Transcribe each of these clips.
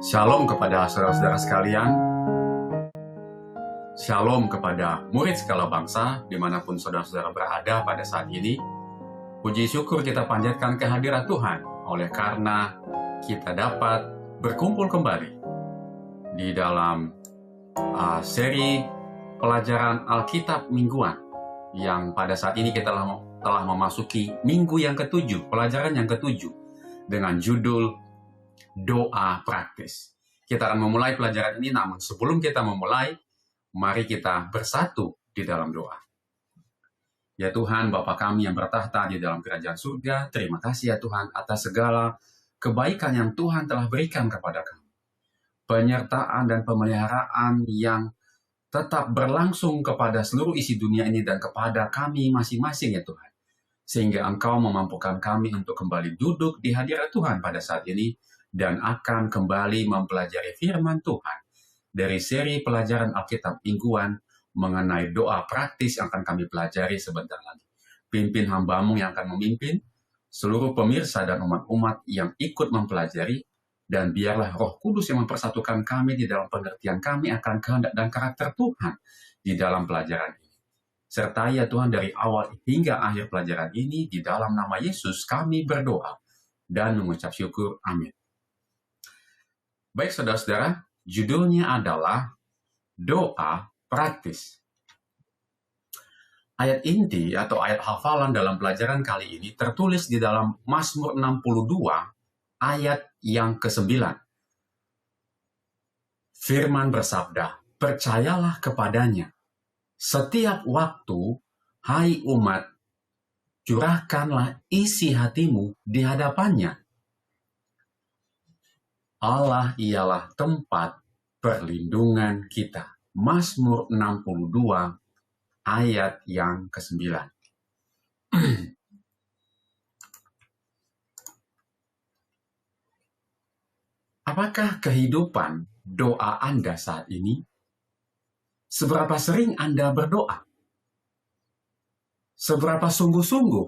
Shalom kepada saudara-saudara sekalian. Shalom kepada murid segala bangsa, dimanapun saudara-saudara berada pada saat ini. Puji syukur kita panjatkan kehadirat Tuhan, oleh karena kita dapat berkumpul kembali di dalam seri pelajaran Alkitab mingguan, yang pada saat ini kita telah memasuki minggu yang ketujuh, pelajaran yang ketujuh, dengan judul doa praktis. Kita akan memulai pelajaran ini, namun sebelum kita memulai, mari kita bersatu di dalam doa. Ya Tuhan, Bapa kami yang bertahta di dalam kerajaan surga, terima kasih ya Tuhan atas segala kebaikan yang Tuhan telah berikan kepada kami. Penyertaan dan pemeliharaan yang tetap berlangsung kepada seluruh isi dunia ini dan kepada kami masing-masing ya Tuhan. Sehingga Engkau memampukan kami untuk kembali duduk di hadirat Tuhan pada saat ini, dan akan kembali mempelajari firman Tuhan dari seri pelajaran Alkitab mingguan mengenai doa praktis yang akan kami pelajari sebentar lagi. Pimpin hamba-Mu yang akan memimpin, seluruh pemirsa dan umat-umat yang ikut mempelajari, dan biarlah Roh Kudus yang mempersatukan kami di dalam pengertian kami akan kehendak dan karakter Tuhan di dalam pelajaran ini. Sertai ya Tuhan dari awal hingga akhir pelajaran ini, di dalam nama Yesus kami berdoa dan mengucap syukur. Amin. Baik saudara-saudara, judulnya adalah doa praktis. Ayat inti atau ayat hafalan dalam pelajaran kali ini tertulis di dalam Mazmur 62 ayat yang ke-9. Firman bersabda, percayalah kepadanya. Setiap waktu, hai umat, curahkanlah isi hatimu di hadapannya. Allah ialah tempat perlindungan kita. Mazmur 62 ayat yang ke-9. Apakah kehidupan doa Anda saat ini? Seberapa sering Anda berdoa? Seberapa sungguh-sungguh?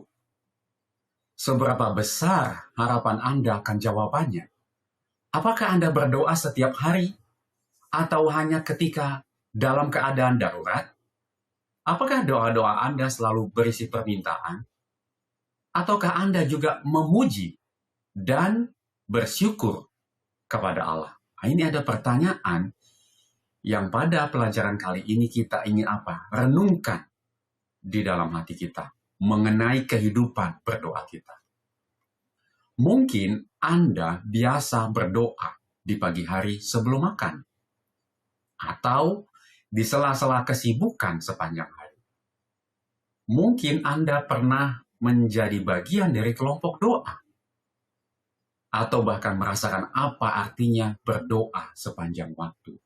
Seberapa besar harapan Anda akan jawabannya? Apakah Anda berdoa setiap hari? Atau hanya ketika dalam keadaan darurat? Apakah doa-doa Anda selalu berisi permintaan? Ataukah Anda juga memuji dan bersyukur kepada Allah? Nah, ini ada pertanyaan yang pada pelajaran kali ini kita ingin apa? Renungkan di dalam hati kita mengenai kehidupan berdoa kita. Mungkin Anda biasa berdoa di pagi hari sebelum makan, atau di sela-sela kesibukan sepanjang hari. Mungkin Anda pernah menjadi bagian dari kelompok doa, atau bahkan merasakan apa artinya berdoa sepanjang waktu.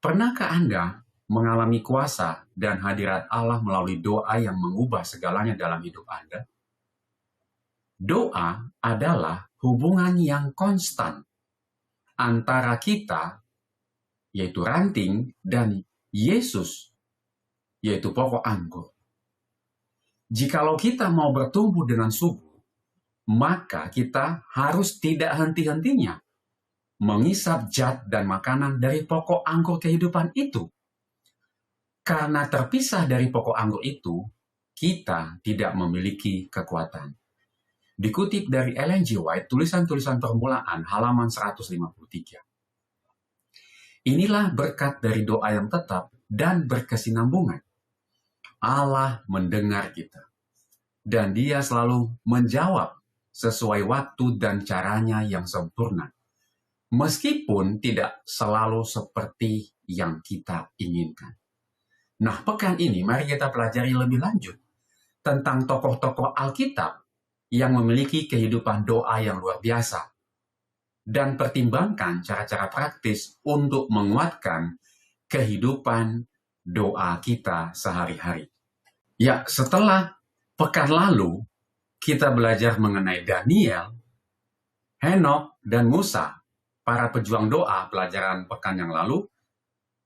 Pernahkah Anda mengalami kuasa dan hadirat Allah melalui doa yang mengubah segalanya dalam hidup Anda? Doa adalah hubungan yang konstan antara kita, yaitu ranting, dan Yesus, yaitu pokok anggur. Jikalau kita mau bertumbuh dengan subur, maka kita harus tidak henti-hentinya mengisap zat dan makanan dari pokok anggur kehidupan itu. Karena terpisah dari pokok anggur itu, kita tidak memiliki kekuatan. Dikutip dari Ellen G. White, tulisan-tulisan permulaan, halaman 153. Inilah berkat dari doa yang tetap dan berkesinambungan. Allah mendengar kita, dan Dia selalu menjawab sesuai waktu dan caranya yang sempurna, meskipun tidak selalu seperti yang kita inginkan. Nah, pekan ini mari kita pelajari lebih lanjut tentang tokoh-tokoh Alkitab yang memiliki kehidupan doa yang luar biasa, dan pertimbangkan cara-cara praktis untuk menguatkan kehidupan doa kita sehari-hari. Ya, setelah pekan lalu kita belajar mengenai Daniel, Henokh, dan Musa, para pejuang doa pelajaran pekan yang lalu.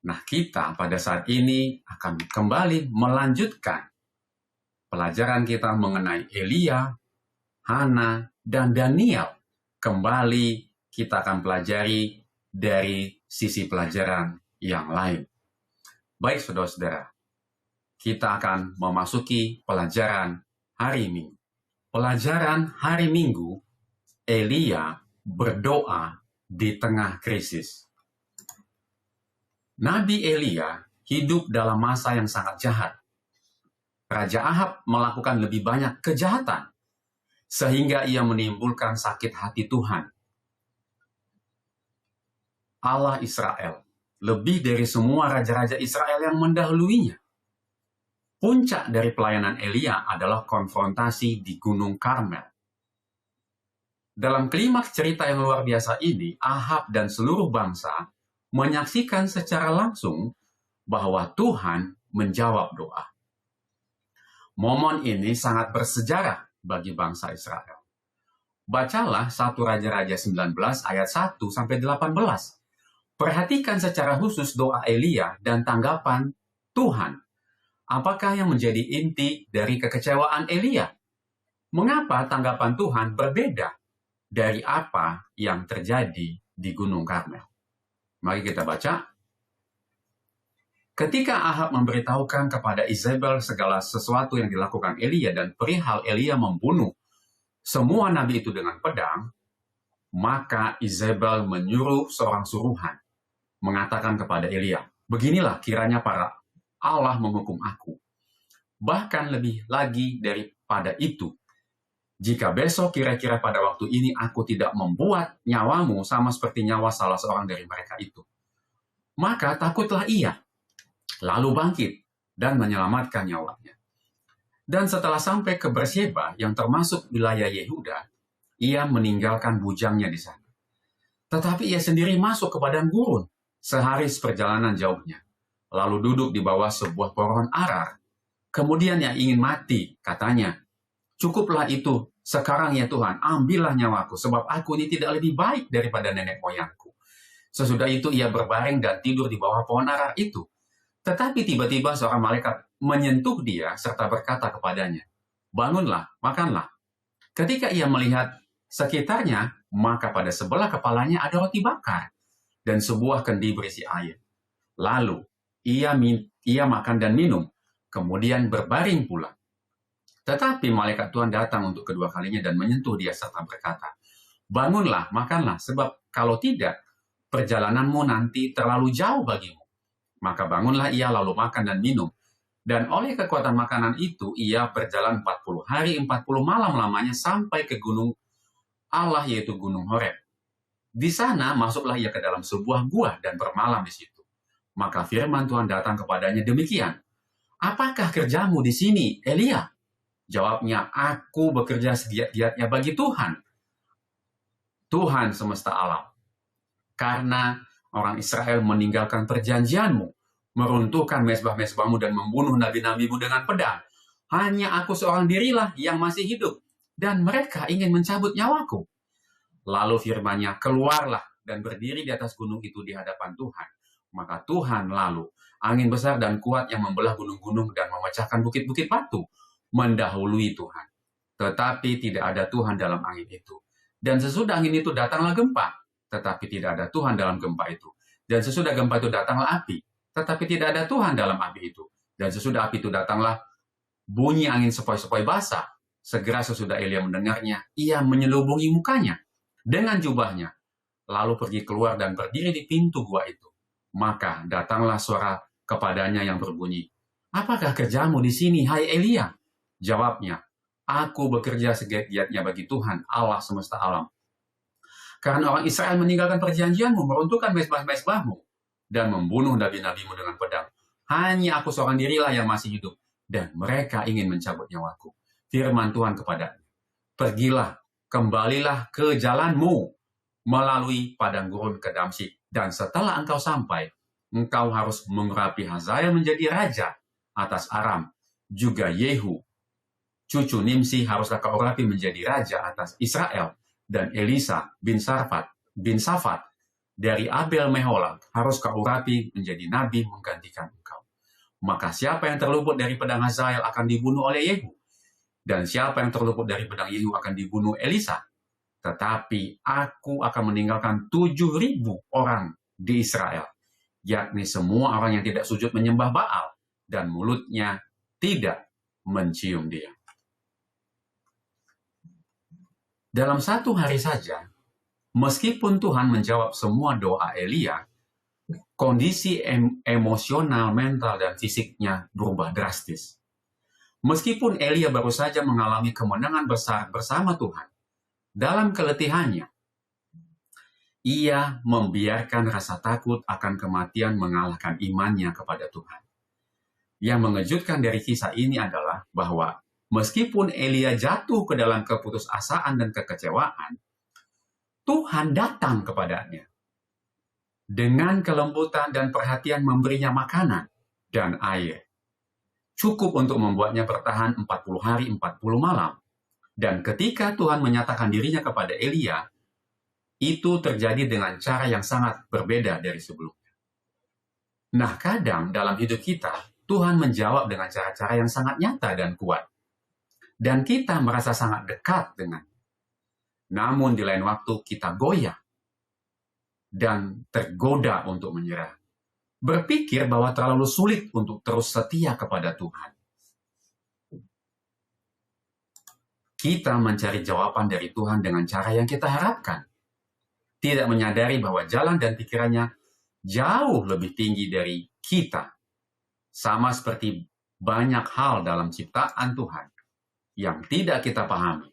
Nah, kita pada saat ini akan kembali melanjutkan pelajaran kita mengenai Elia, Hana, dan Daniel. Kembali kita akan pelajari dari sisi pelajaran yang lain. Baik saudara-saudara, kita akan memasuki pelajaran hari Minggu. Pelajaran hari Minggu, Elia berdoa di tengah krisis. Nabi Elia hidup dalam masa yang sangat jahat. Raja Ahab melakukan lebih banyak kejahatan, sehingga ia menimbulkan sakit hati Tuhan. Allah Israel, lebih dari semua raja-raja Israel yang mendahuluinya. Puncak dari pelayanan Elia adalah konfrontasi di Gunung Karmel. Dalam klimaks cerita yang luar biasa ini, Ahab dan seluruh bangsa menyaksikan secara langsung bahwa Tuhan menjawab doa. Momen ini sangat bersejarah bagi bangsa Israel. Bacalah 1 Raja-Raja 19 ayat 1-18. Perhatikan secara khusus doa Elia dan tanggapan Tuhan. Apakah yang menjadi inti dari kekecewaan Elia? Mengapa tanggapan Tuhan berbeda dari apa yang terjadi di Gunung Karmel? Mari kita baca. Ketika Ahab memberitahukan kepada Izebel segala sesuatu yang dilakukan Elia dan perihal Elia membunuh semua nabi itu dengan pedang, maka Izebel menyuruh seorang suruhan mengatakan kepada Elia, beginilah kiranya para Allah menghukum aku. Bahkan lebih lagi daripada itu, jika besok kira-kira pada waktu ini aku tidak membuat nyawamu sama seperti nyawa salah seorang dari mereka itu, maka takutlah ia, lalu bangkit dan menyelamatkan nyawanya. Dan setelah sampai ke Beersheba yang termasuk wilayah Yehuda, ia meninggalkan bujangnya di sana. Tetapi ia sendiri masuk ke padang gurun, sehari seperjalanan jauhnya, lalu duduk di bawah sebuah pohon arar. Kemudian ia ingin mati, katanya, cukuplah itu, sekarang ya Tuhan, ambillah nyawaku, sebab aku ini tidak lebih baik daripada nenek moyangku. Sesudah itu ia berbaring dan tidur di bawah pohon arar itu. Tetapi tiba-tiba seorang malaikat menyentuh dia serta berkata kepadanya, bangunlah, makanlah. Ketika ia melihat sekitarnya, maka pada sebelah kepalanya ada roti bakar dan sebuah kendi berisi air. Lalu ia makan dan minum, kemudian berbaring pula. Tetapi malaikat Tuhan datang untuk kedua kalinya dan menyentuh dia serta berkata, bangunlah, makanlah, sebab kalau tidak, perjalananmu nanti terlalu jauh bagimu. Maka bangunlah ia lalu makan dan minum. Dan oleh kekuatan makanan itu, ia berjalan 40 hari, 40 malam lamanya sampai ke gunung Allah, yaitu Gunung Horeb. Di sana masuklah ia ke dalam sebuah gua dan bermalam di situ. Maka firman Tuhan datang kepadanya demikian. Apakah kerjamu di sini, Elia? Jawabnya, aku bekerja segiat-giatnya bagi Tuhan. Tuhan semesta alam. Karena orang Israel meninggalkan perjanjianmu, meruntuhkan mezbah-mezbahmu dan membunuh nabi-nabimu dengan pedang. Hanya aku seorang dirilah yang masih hidup, dan mereka ingin mencabut nyawaku. Lalu firman-Nya, keluarlah dan berdiri di atas gunung itu di hadapan Tuhan. Maka Tuhan lalu, angin besar dan kuat yang membelah gunung-gunung dan memecahkan bukit-bukit batu, mendahului Tuhan. Tetapi tidak ada Tuhan dalam angin itu. Dan sesudah angin itu datanglah gempa, tetapi tidak ada Tuhan dalam gempa itu. Dan sesudah gempa itu datanglah api, tetapi tidak ada Tuhan dalam api itu. Dan sesudah api itu datanglah bunyi angin sepoi-sepoi basah. Segera sesudah Elia mendengarnya, ia menyelubungi mukanya dengan jubahnya, lalu pergi keluar dan berdiri di pintu gua itu. Maka datanglah suara kepadanya yang berbunyi, apakah kerjamu di sini, hai Elia? Jawabnya, aku bekerja segiat-giatnya bagi Tuhan, Allah semesta alam. Karena orang Israel meninggalkan perjanjianmu, meruntuhkan mezbah-mezbahmu, dan membunuh nabi-nabimu dengan pedang. Hanya aku seorang dirilah yang masih hidup, dan mereka ingin mencabut nyawaku. Firman Tuhan kepadanya, pergilah, kembalilah ke jalanmu, melalui padang gurun ke Damsyik, dan setelah engkau sampai, engkau harus mengurapi Hazael menjadi raja atas Aram, juga Yehu, cucu Nimsi haruslah kau urapi menjadi raja atas Israel, dan Elisa bin Safat dari Abel Meholah harus kau urapi menjadi nabi menggantikan engkau. Maka siapa yang terluput dari pedang Hazael akan dibunuh oleh Yehu, dan siapa yang terluput dari pedang Yehu akan dibunuh Elisa. tetapi aku akan meninggalkan 7.000 orang di Israel, yakni semua orang yang tidak sujud menyembah Baal dan mulutnya tidak mencium dia. Dalam satu hari saja, meskipun Tuhan menjawab semua doa Elia, kondisi emosional, mental, dan fisiknya berubah drastis. Meskipun Elia baru saja mengalami kemenangan besar bersama Tuhan, dalam keletihannya, ia membiarkan rasa takut akan kematian mengalahkan imannya kepada Tuhan. Yang mengejutkan dari kisah ini adalah bahwa meskipun Elia jatuh ke dalam keputusasaan dan kekecewaan, Tuhan datang kepadanya dengan kelembutan dan perhatian, memberinya makanan dan air. Cukup untuk membuatnya bertahan 40 hari 40 malam. Dan ketika Tuhan menyatakan dirinya kepada Elia, itu terjadi dengan cara yang sangat berbeda dari sebelumnya. Nah, kadang dalam hidup kita, Tuhan menjawab dengan cara-cara yang sangat nyata dan kuat. Dan kita merasa sangat dekat dengannya. Namun di lain waktu kita goyah dan tergoda untuk menyerah. Berpikir bahwa terlalu sulit untuk terus setia kepada Tuhan. Kita mencari jawaban dari Tuhan dengan cara yang kita harapkan. Tidak menyadari bahwa jalan dan pikirannya jauh lebih tinggi dari kita. Sama seperti banyak hal dalam ciptaan Tuhan yang tidak kita pahami.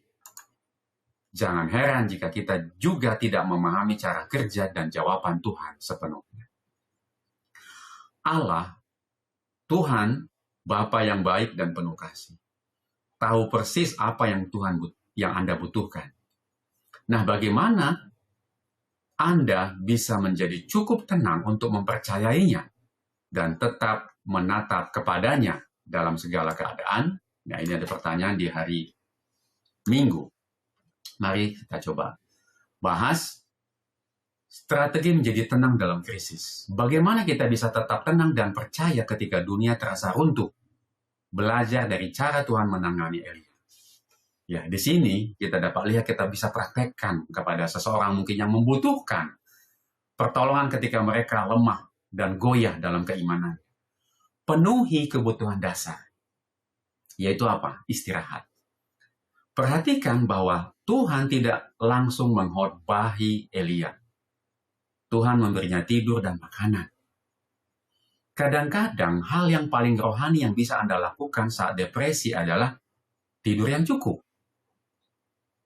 Jangan heran jika kita juga tidak memahami cara kerja dan jawaban Tuhan sepenuhnya. Allah, Tuhan, Bapa yang baik dan penuh kasih, tahu persis apa yang Anda butuhkan. Nah, bagaimana Anda bisa menjadi cukup tenang untuk mempercayainya dan tetap menatap kepadanya dalam segala keadaan? Nah, ini ada pertanyaan di hari Minggu. Mari kita coba bahas strategi menjadi tenang dalam krisis. Bagaimana kita bisa tetap tenang dan percaya ketika dunia terasa runtuh? Belajar dari cara Tuhan menangani Elia. Ya, di sini kita dapat lihat, kita bisa praktekkan kepada seseorang mungkin yang membutuhkan pertolongan ketika mereka lemah dan goyah dalam keimanan. Penuhi kebutuhan dasar, yaitu apa? Istirahat. Perhatikan bahwa Tuhan tidak langsung mengkhotbahi Elia. Tuhan memberinya tidur dan makanan. Kadang-kadang hal yang paling rohani yang bisa Anda lakukan saat depresi adalah tidur yang cukup.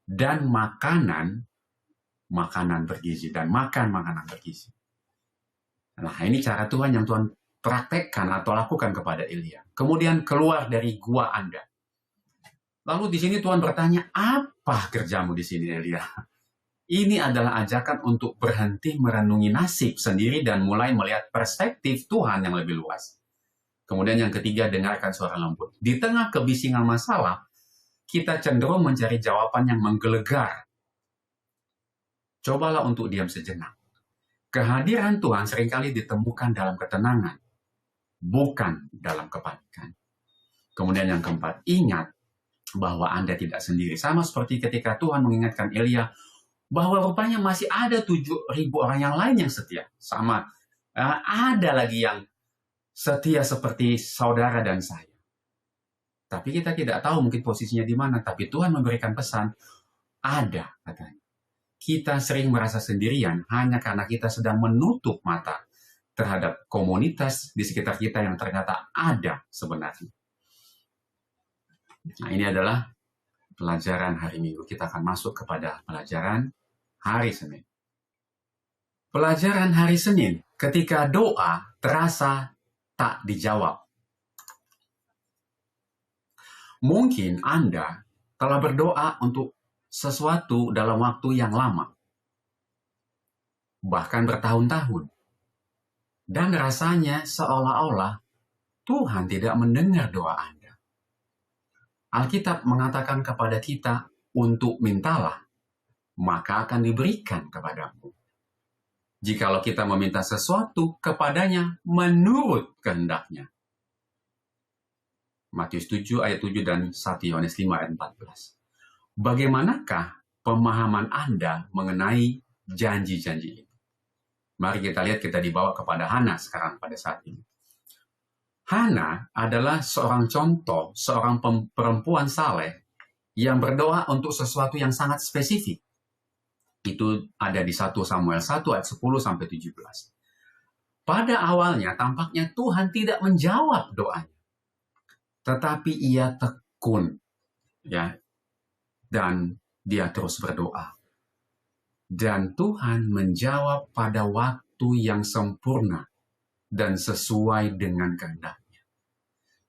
Dan makanan bergizi. Dan makan makanan bergizi. Nah, ini cara Tuhan yang Tuhan praktekkan atau lakukan kepada Elia. Kemudian keluar dari gua Anda. Lalu di sini Tuhan bertanya, apa kerjamu di sini, Elia? Ini adalah ajakan untuk berhenti merenungi nasib sendiri dan mulai melihat perspektif Tuhan yang lebih luas. Kemudian yang ketiga, dengarkan suara lembut. Di tengah kebisingan masalah, kita cenderung mencari jawaban yang menggelegar. Cobalah untuk diam sejenak. Kehadiran Tuhan seringkali ditemukan dalam ketenangan, bukan dalam kepanikan. Kemudian yang keempat, ingat bahwa Anda tidak sendiri. Sama seperti ketika Tuhan mengingatkan Elia, bahwa rupanya masih ada 7.000 orang yang lain yang setia. Sama, ada lagi yang setia seperti saudara dan saya. Tapi kita tidak tahu mungkin posisinya di mana. Tapi Tuhan memberikan pesan, ada katanya. Kita sering merasa sendirian hanya karena kita sedang menutup mata terhadap komunitas di sekitar kita yang ternyata ada sebenarnya. Nah, ini adalah pelajaran hari Minggu. Kita akan masuk kepada pelajaran hari Senin. Pelajaran hari Senin, ketika doa terasa tak dijawab. Mungkin Anda telah berdoa untuk sesuatu dalam waktu yang lama, bahkan bertahun-tahun, dan rasanya seolah-olah Tuhan tidak mendengar doa Anda. Alkitab mengatakan kepada kita untuk mintalah, maka akan diberikan kepadamu. Jikalau kita meminta sesuatu kepadanya menurut kehendaknya. Matius 7 ayat 7 dan 1 Yohanes 5 ayat 14. Bagaimanakah pemahaman Anda mengenai janji-janji itu. Mari kita lihat, kita dibawa kepada Hana sekarang pada saat ini. Hana adalah seorang contoh, seorang perempuan saleh yang berdoa untuk sesuatu yang sangat spesifik. Itu ada di 1 Samuel 1 ayat 10-17. Pada awalnya tampaknya Tuhan tidak menjawab doanya. Tetapi ia tekun, ya, dan dia terus berdoa. Dan Tuhan menjawab pada waktu yang sempurna dan sesuai dengan kehendaknya.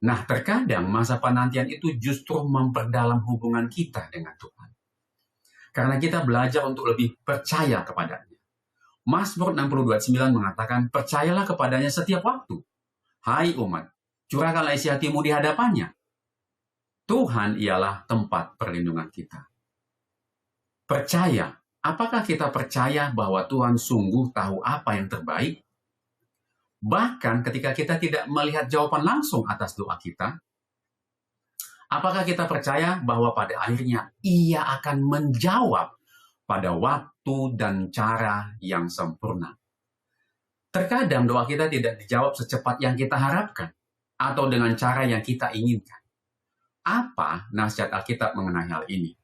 Nah, terkadang masa penantian itu justru memperdalam hubungan kita dengan Tuhan. Karena kita belajar untuk lebih percaya kepadanya. Mazmur 62:9 mengatakan, percayalah kepadanya setiap waktu. Hai umat, curahkanlah isi hatimu di hadapannya. Tuhan ialah tempat perlindungan kita. Percaya. Apakah kita percaya bahwa Tuhan sungguh tahu apa yang terbaik? Bahkan ketika kita tidak melihat jawaban langsung atas doa kita, apakah kita percaya bahwa pada akhirnya Ia akan menjawab pada waktu dan cara yang sempurna? Terkadang doa kita tidak dijawab secepat yang kita harapkan atau dengan cara yang kita inginkan. Apa nasihat Alkitab mengenai hal ini?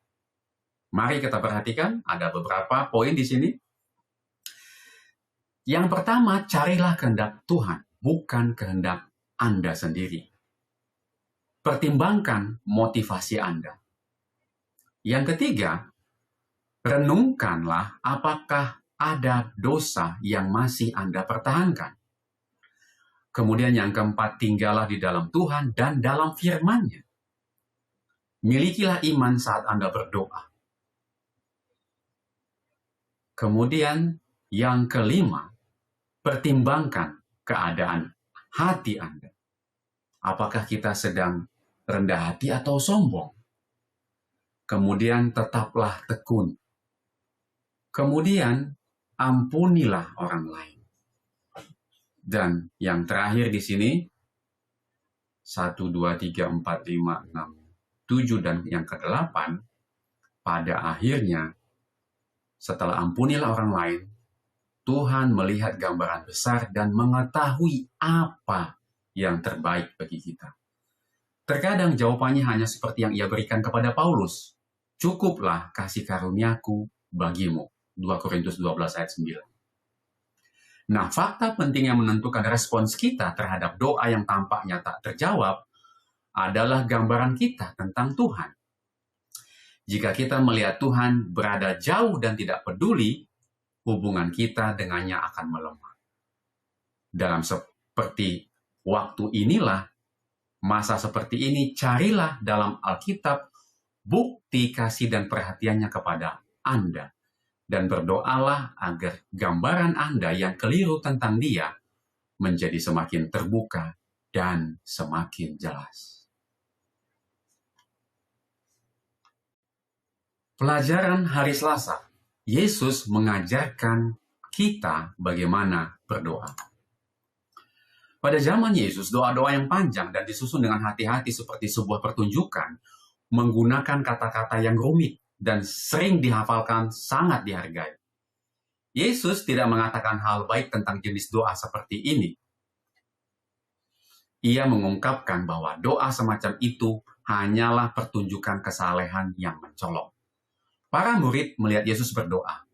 Mari kita perhatikan, ada beberapa poin di sini. Yang pertama, carilah kehendak Tuhan, bukan kehendak Anda sendiri. Pertimbangkan motivasi Anda. Yang ketiga, renungkanlah apakah ada dosa yang masih Anda pertahankan. Kemudian yang keempat, tinggallah di dalam Tuhan dan dalam firman-Nya. Milikilah iman saat Anda berdoa. Kemudian yang kelima, pertimbangkan keadaan hati Anda. Apakah kita sedang rendah hati atau sombong? Kemudian tetaplah tekun. Kemudian ampunilah orang lain. Dan yang terakhir di sini, 1, 2, 3, 4, 5, 6, 7, dan yang ke-8, pada akhirnya, setelah ampunilah orang lain, Tuhan melihat gambaran besar dan mengetahui apa yang terbaik bagi kita. Terkadang jawabannya hanya seperti yang ia berikan kepada Paulus. Cukuplah kasih karuniaku bagimu. 2 Korintus 12 ayat 9. Nah, fakta penting yang menentukan respons kita terhadap doa yang tampaknya tak terjawab adalah gambaran kita tentang Tuhan. Jika kita melihat Tuhan berada jauh dan tidak peduli, hubungan kita dengannya akan melemah. Dalam seperti waktu inilah, masa seperti ini, carilah dalam Alkitab bukti kasih dan perhatiannya kepada Anda. Dan berdoalah agar gambaran Anda yang keliru tentang Dia menjadi semakin terbuka dan semakin jelas. Pelajaran hari Selasa, Yesus mengajarkan kita bagaimana berdoa. Pada zaman Yesus, doa-doa yang panjang dan disusun dengan hati-hati seperti sebuah pertunjukan, menggunakan kata-kata yang rumit dan sering dihafalkan sangat dihargai. Yesus tidak mengatakan hal baik tentang jenis doa seperti ini. Ia mengungkapkan bahwa doa semacam itu hanyalah pertunjukan kesalehan yang mencolok. Para murid melihat Yesus berdoa,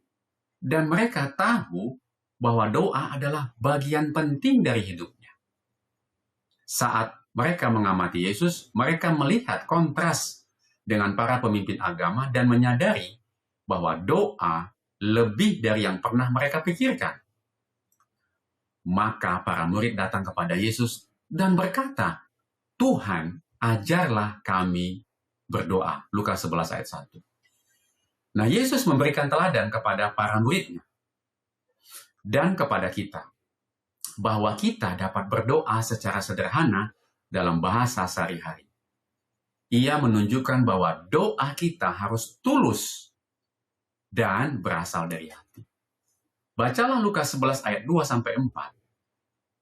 dan mereka tahu bahwa doa adalah bagian penting dari hidupnya. Saat mereka mengamati Yesus, mereka melihat kontras dengan para pemimpin agama dan menyadari bahwa doa lebih dari yang pernah mereka pikirkan. Maka para murid datang kepada Yesus dan berkata, Tuhan, ajarlah kami berdoa. Lukas 11 ayat 1. Nah, Yesus memberikan teladan kepada para muridnya dan kepada kita, bahwa kita dapat berdoa secara sederhana dalam bahasa sehari-hari. Ia menunjukkan bahwa doa kita harus tulus dan berasal dari hati. Bacalah Lukas 11 ayat 2-4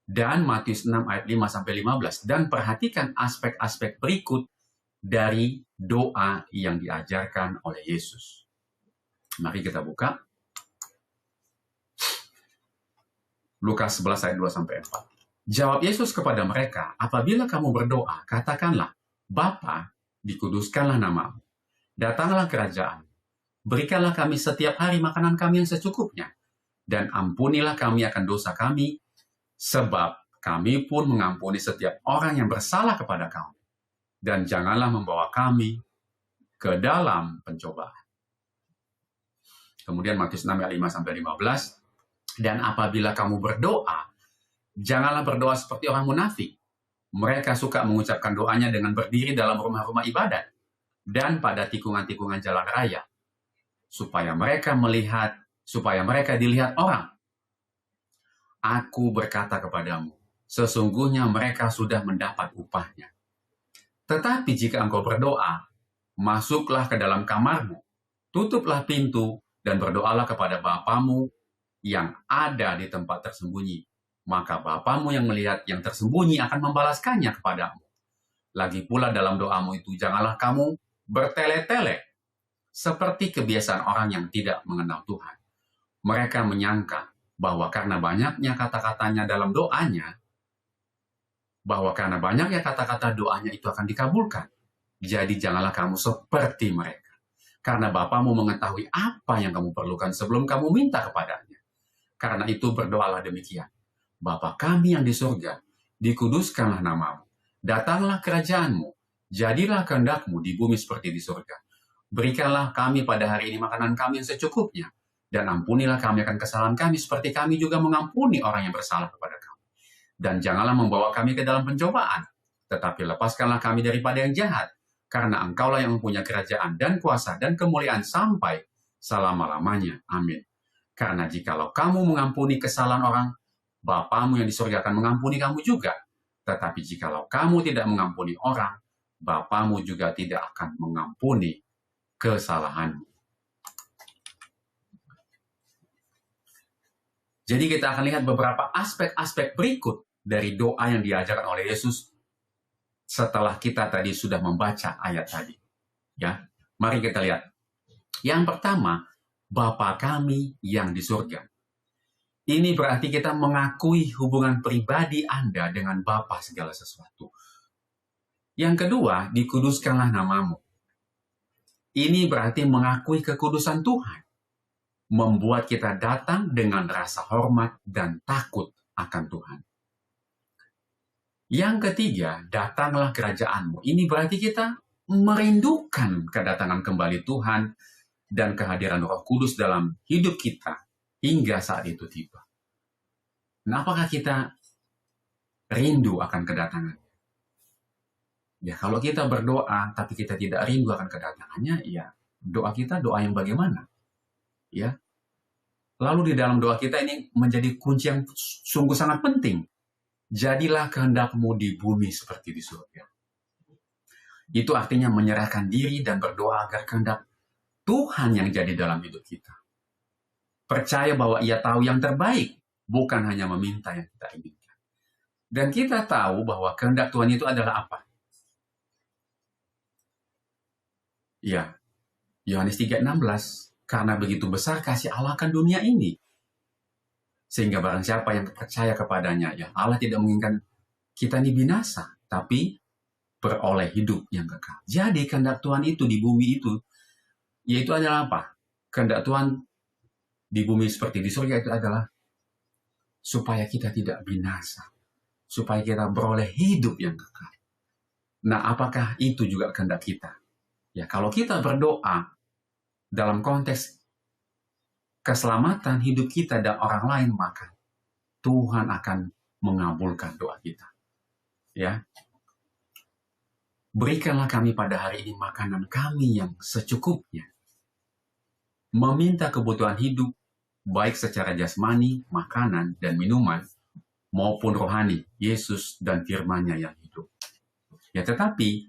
dan Matius 6 ayat 5-15 dan perhatikan aspek-aspek berikut dari doa yang diajarkan oleh Yesus. Mari kita buka Lukas 11 ayat 2-4. Jawab Yesus kepada mereka, apabila kamu berdoa, katakanlah, Bapa, dikuduskanlah namamu. Datanglah kerajaan. Berikanlah kami setiap hari makanan kami yang secukupnya. Dan ampunilah kami akan dosa kami, sebab kami pun mengampuni setiap orang yang bersalah kepada kami. Dan janganlah membawa kami ke dalam pencobaan. Kemudian Matius 6 ayat 5-15. Dan apabila kamu berdoa, janganlah berdoa seperti orang munafik. Mereka suka mengucapkan doanya dengan berdiri dalam rumah-rumah ibadat dan pada tikungan-tikungan jalan raya, supaya mereka dilihat orang. Aku berkata kepadamu, sesungguhnya mereka sudah mendapat upahnya. Tetapi jika engkau berdoa, masuklah ke dalam kamarmu, tutuplah pintu, dan berdoalah kepada Bapamu yang ada di tempat tersembunyi. Maka Bapamu yang melihat yang tersembunyi akan membalaskannya kepadamu. Lagi pula dalam doamu itu janganlah kamu bertele-tele, seperti kebiasaan orang yang tidak mengenal Tuhan. Mereka menyangka bahwa karena banyaknya kata-katanya dalam doanya, doanya itu akan dikabulkan. Jadi janganlah kamu seperti mereka. Karena Bapamu mengetahui apa yang kamu perlukan sebelum kamu minta kepadanya. Karena itu berdoalah demikian. Bapa kami yang di surga, dikuduskanlah namamu. Datanglah kerajaanmu, jadilah kehendakmu di bumi seperti di surga. Berikanlah kami pada hari ini makanan kami yang secukupnya, dan ampunilah kami akan kesalahan kami seperti kami juga mengampuni orang yang bersalah kepada kami. Dan janganlah membawa kami ke dalam pencobaan, tetapi lepaskanlah kami daripada yang jahat, karena engkaulah yang mempunyai kerajaan dan kuasa dan kemuliaan sampai selama-lamanya. Amin. Karena jikalau kamu mengampuni kesalahan orang, Bapamu yang di surga akan mengampuni kamu juga. Tetapi jikalau kamu tidak mengampuni orang, Bapamu juga tidak akan mengampuni kesalahanmu. Jadi kita akan lihat beberapa aspek-aspek berikut dari doa yang diajarkan oleh Yesus setelah kita tadi sudah membaca ayat tadi. Ya, mari kita lihat. Yang pertama, Bapa kami yang di surga. Ini berarti kita mengakui hubungan pribadi Anda dengan Bapa segala sesuatu. Yang kedua, dikuduskanlah namamu. Ini berarti mengakui kekudusan Tuhan. Membuat kita datang dengan rasa hormat dan takut akan Tuhan. Yang ketiga, datanglah kerajaanmu. Ini berarti kita merindukan kedatangan kembali Tuhan dan kehadiran Roh Kudus dalam hidup kita hingga saat itu tiba. Nah, apakah kita rindu akan kedatangan? Ya, kalau kita berdoa tapi kita tidak rindu akan kedatangannya, ya doa kita doa yang bagaimana? Ya. Lalu di dalam doa kita ini menjadi kunci yang sungguh sangat penting. Jadilah kehendakmu di bumi seperti di surga. Itu artinya menyerahkan diri dan berdoa agar kehendak Tuhan yang jadi dalam hidup kita. Percaya bahwa Ia tahu yang terbaik, bukan hanya meminta yang kita inginkan. Dan kita tahu bahwa kehendak Tuhan itu adalah apa? Ya, Yohanes 3:16, karena begitu besar kasih Allah akan dunia ini, sehingga barang siapa yang percaya kepadanya, ya Allah tidak menginginkan kita ini binasa, tapi beroleh hidup yang kekal. Jadi kehendak Tuhan itu di bumi itu, yaitu adalah apa? Kehendak Tuhan di bumi seperti di surga itu adalah supaya kita tidak binasa, supaya kita beroleh hidup yang kekal. Nah, apakah itu juga kehendak kita? Ya, kalau kita berdoa dalam konteks keselamatan hidup kita dan orang lain, maka Tuhan akan mengabulkan doa kita. Ya. Berikanlah kami pada hari ini makanan kami yang secukupnya. Meminta kebutuhan hidup, baik secara jasmani, makanan, dan minuman, maupun rohani, Yesus dan firman-Nya yang hidup. Ya, tetapi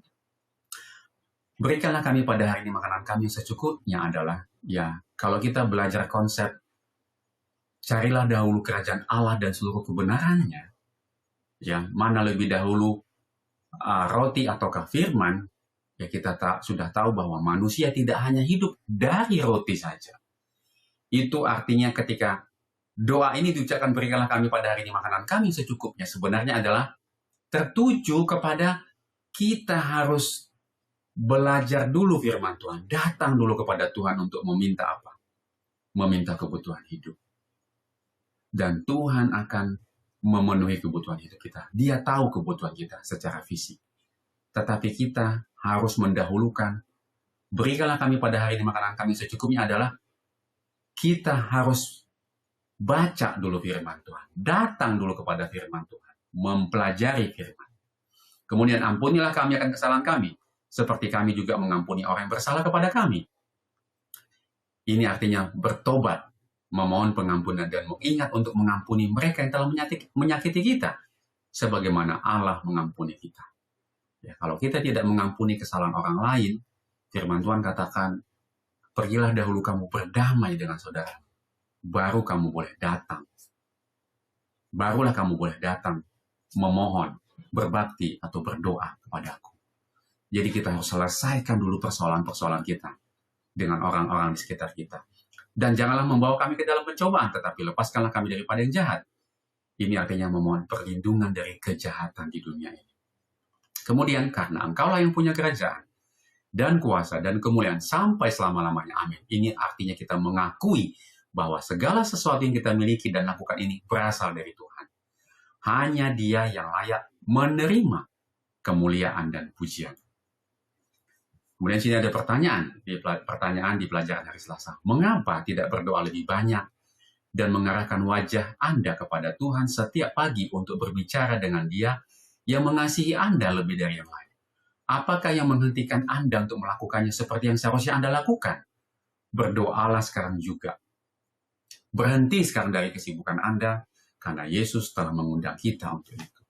berikanlah kami pada hari ini makanan kami yang secukupnya adalah, ya, kalau kita belajar konsep carilah dahulu kerajaan Allah dan seluruh kebenarannya, ya, mana lebih dahulu roti ataukah firman, ya kita sudah tahu bahwa manusia tidak hanya hidup dari roti saja, Itu artinya ketika doa ini diucapkan, berikanlah kami pada hari ini makanan kami secukupnya, sebenarnya adalah tertuju kepada kita harus belajar dulu firman Tuhan, datang dulu kepada Tuhan untuk meminta apa? Meminta kebutuhan hidup. Dan Tuhan akan memenuhi kebutuhan hidup kita. Dia tahu kebutuhan kita secara fisik. Tetapi kita harus mendahulukan, berikanlah kami pada hari ini makanan kami secukupnya, adalah kita harus baca dulu firman Tuhan. Datang dulu kepada firman Tuhan. Mempelajari firman. Kemudian ampunilah kami akan kesalahan kami, seperti kami juga mengampuni orang yang bersalah kepada kami. Ini artinya bertobat, memohon pengampunan, dan mengingat untuk mengampuni mereka yang telah menyakiti kita, sebagaimana Allah mengampuni kita. Ya, kalau kita tidak mengampuni kesalahan orang lain, firman Tuhan katakan, pergilah dahulu kamu berdamai dengan saudara, baru kamu boleh datang. Barulah kamu boleh datang, memohon, berbakti, atau berdoa kepada aku. Jadi kita harus selesaikan dulu persoalan-persoalan kita dengan orang-orang di sekitar kita. Dan janganlah membawa kami ke dalam pencobaan, tetapi lepaskanlah kami daripada yang jahat. Ini artinya memohon perlindungan dari kejahatan di dunia ini. Kemudian, karena Engkaulah yang punya kerajaan, dan kuasa, dan kemuliaan sampai selama-lamanya. Amin. Ini artinya kita mengakui bahwa segala sesuatu yang kita miliki dan lakukan ini berasal dari Tuhan. Hanya Dia yang layak menerima kemuliaan dan pujian. Kemudian sini ada pertanyaan di pelajaran hari Selasa. Mengapa tidak berdoa lebih banyak dan mengarahkan wajah Anda kepada Tuhan setiap pagi untuk berbicara dengan Dia yang mengasihi Anda lebih dari yang lain? Apakah yang menghentikan Anda untuk melakukannya seperti yang seharusnya Anda lakukan? Berdoalah sekarang juga. Berhenti sekarang dari kesibukan Anda, karena Yesus telah mengundang kita untuk itu.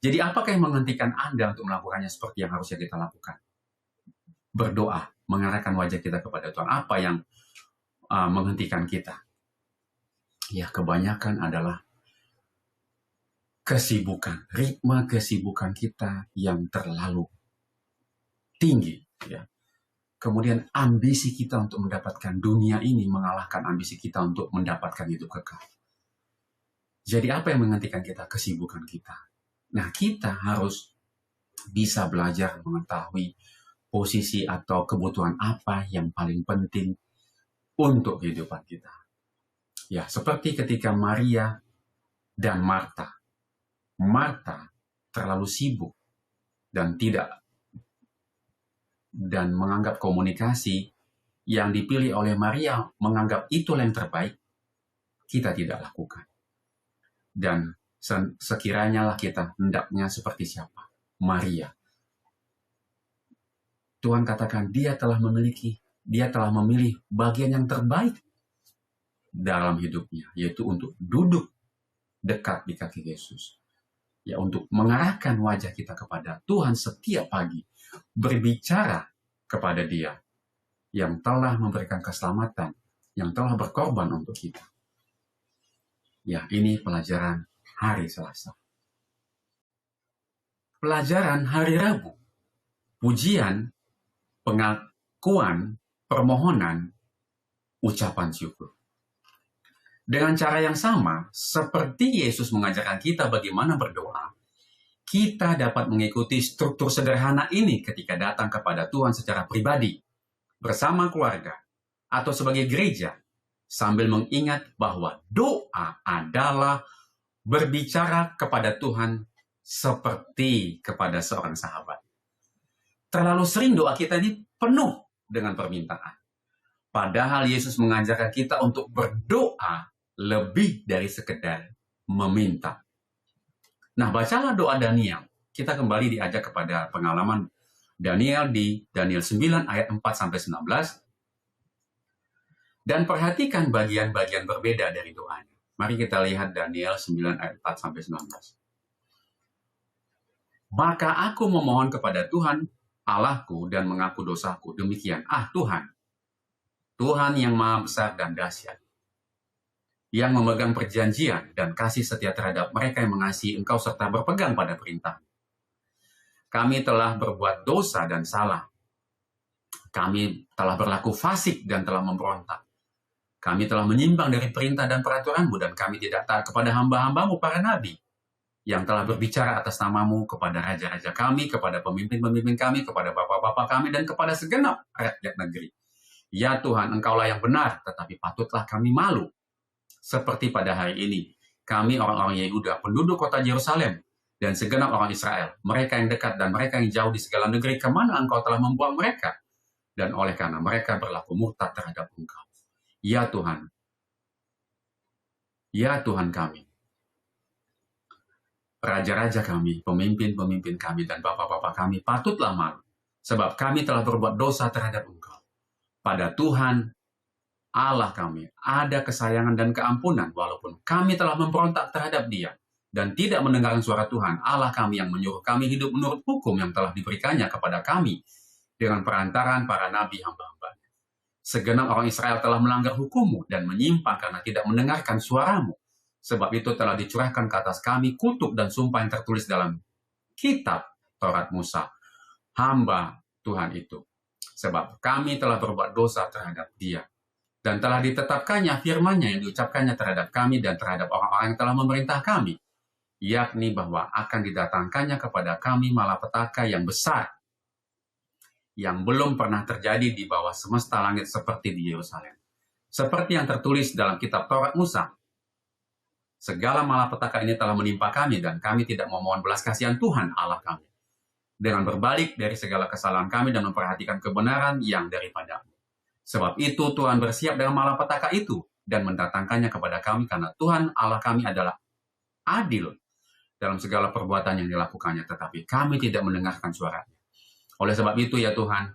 Jadi apakah yang menghentikan Anda untuk melakukannya seperti yang harusnya kita lakukan? Berdoa, mengarahkan wajah kita kepada Tuhan. Apa yang menghentikan kita? Ya, kebanyakan adalah kesibukan, ritme kesibukan kita yang terlalu tinggi. Ya. Kemudian ambisi kita untuk mendapatkan dunia ini mengalahkan ambisi kita untuk mendapatkan hidup kekal. Jadi apa yang menghentikan kita? Kesibukan kita. Nah, kita harus bisa belajar mengetahui posisi atau kebutuhan apa yang paling penting untuk kehidupan kita. Ya, seperti ketika Maria dan Marta. Marta terlalu sibuk dan menganggap komunikasi yang dipilih oleh Maria, menganggap itu yang terbaik, kita tidak lakukan. Dan sekiranya lah kita hendaknya seperti siapa? Maria. Tuhan katakan dia telah memilih bagian yang terbaik dalam hidupnya, yaitu untuk duduk dekat di kaki Yesus. Ya, untuk mengarahkan wajah kita kepada Tuhan setiap pagi, berbicara kepada Dia yang telah memberikan keselamatan, yang telah berkorban untuk kita. Ya, ini pelajaran hari Selasa. Pelajaran hari Rabu. Pujian, pengakuan, permohonan, ucapan syukur. Dengan cara yang sama, seperti Yesus mengajarkan kita bagaimana berdoa, kita dapat mengikuti struktur sederhana ini ketika datang kepada Tuhan secara pribadi, bersama keluarga, atau sebagai gereja, sambil mengingat bahwa doa adalah berbicara kepada Tuhan seperti kepada seorang sahabat. Terlalu sering doa kita ini penuh dengan permintaan. Padahal Yesus mengajarkan kita untuk berdoa lebih dari sekedar meminta. Nah, bacalah doa Daniel. Kita kembali diajak kepada pengalaman Daniel di Daniel 9 ayat 4-19. Dan perhatikan bagian-bagian berbeda dari doanya. Mari kita lihat Daniel 9 ayat 4-19. Maka aku memohon kepada Tuhan Allahku dan mengaku dosaku. Demikian, Tuhan, Tuhan yang maha besar dan dahsyat, yang memegang perjanjian dan kasih setia terhadap mereka yang mengasihi Engkau serta berpegang pada perintah. Kami telah berbuat dosa dan salah. Kami telah berlaku fasik dan telah memberontak. Kami telah menyimpang dari perintah dan peraturan-Mu, dan kami tidak taat kepada hamba-hamba-Mu, para nabi, yang telah berbicara atas nama-Mu kepada raja-raja kami, kepada pemimpin-pemimpin kami, kepada bapak-bapak kami, dan kepada segenap rakyat negeri. Ya Tuhan, Engkaulah yang benar, tetapi patutlah kami malu. Seperti pada hari ini, kami orang-orang Yehuda, penduduk kota Yerusalem, dan segenap orang Israel, mereka yang dekat dan mereka yang jauh di segala negeri, kemana Engkau telah membuang mereka? Dan oleh karena mereka berlaku murtad terhadap Engkau. Ya Tuhan kami, raja-raja kami, pemimpin-pemimpin kami, dan bapak-bapak kami patutlah malu, sebab kami telah berbuat dosa terhadap Engkau. Pada Tuhan Allah kami ada kesayangan dan keampunan, walaupun kami telah memberontak terhadap Dia dan tidak mendengarkan suara Tuhan Allah kami yang menyuruh kami hidup menurut hukum yang telah diberikannya kepada kami dengan perantaraan para nabi hamba-hamba. Segenap orang Israel telah melanggar hukum-Mu dan menyimpang karena tidak mendengarkan suara-Mu. Sebab itu telah dicurahkan ke atas kami kutuk dan sumpah yang tertulis dalam kitab Taurat Musa, hamba Tuhan itu. Sebab kami telah berbuat dosa terhadap Dia. Dan telah ditetapkannya firman-Nya yang diucapkannya terhadap kami dan terhadap orang-orang yang telah memerintah kami, yakni bahwa akan didatangkannya kepada kami malapetaka yang besar, yang belum pernah terjadi di bawah semesta langit seperti di Yerusalem. Seperti yang tertulis dalam kitab Taurat Musa, segala malapetaka ini telah menimpa kami dan kami tidak memohon belas kasihan Tuhan Allah kami, dengan berbalik dari segala kesalahan kami dan memperhatikan kebenaran yang daripada-Mu. Sebab itu Tuhan bersiap dengan malapetaka itu dan mendatangkannya kepada kami, karena Tuhan Allah kami adalah adil dalam segala perbuatan yang dilakukannya, tetapi kami tidak mendengarkan suara-Nya. Oleh sebab itu, ya Tuhan,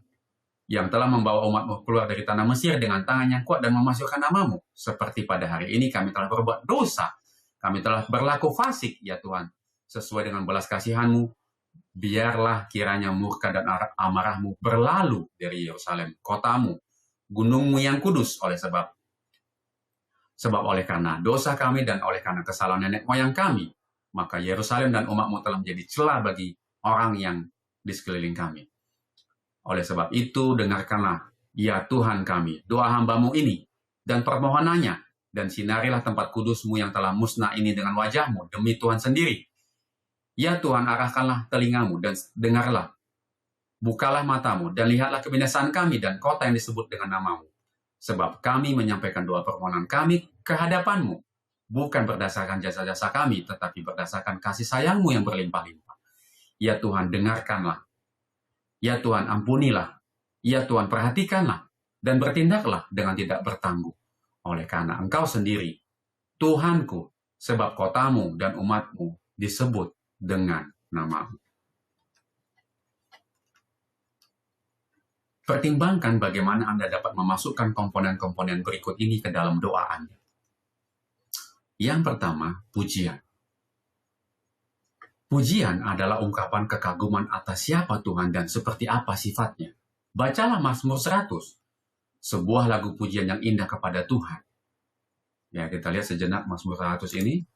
yang telah membawa umat-Mu keluar dari tanah Mesir dengan tangan yang kuat dan memasukkan nama-Mu, seperti pada hari ini kami telah berbuat dosa, kami telah berlaku fasik, ya Tuhan, sesuai dengan belas kasihan-Mu, biarlah kiranya murka dan amarah-Mu berlalu dari Yerusalem, kota-Mu, gunung-Mu yang kudus, oleh sebab oleh karena dosa kami dan oleh karena kesalahan nenek moyang kami, maka Yerusalem dan umat-Mu telah menjadi celah bagi orang yang di sekeliling kami. Oleh sebab itu, dengarkanlah, ya Tuhan kami, doa hamba-Mu ini, dan permohonannya, dan sinarilah tempat kudus-Mu yang telah musnah ini dengan wajah-Mu, demi Tuhan sendiri. Ya Tuhan, arahkanlah telinga-Mu, dan dengarlah. Bukalah mata-Mu, dan lihatlah kebinasaan kami, dan kota yang disebut dengan nama-Mu. Sebab kami menyampaikan doa permohonan kami ke hadapan-Mu, bukan berdasarkan jasa-jasa kami, tetapi berdasarkan kasih sayang-Mu yang berlimpah-limpah. Ya Tuhan, dengarkanlah. Ya Tuhan, ampunilah. Ya Tuhan, perhatikanlah. Dan bertindaklah dengan tidak bertangguh. Oleh karena Engkau sendiri, Tuhanku, sebab kota-Mu dan umat-Mu disebut dengan nama-Mu. Pertimbangkan bagaimana Anda dapat memasukkan komponen-komponen berikut ini ke dalam doa Anda. Yang pertama, pujian. Pujian adalah ungkapan kekaguman atas siapa Tuhan dan seperti apa sifatnya. Bacalah Mazmur 100, sebuah lagu pujian yang indah kepada Tuhan. Ya, kita lihat sejenak Mazmur 100 ini.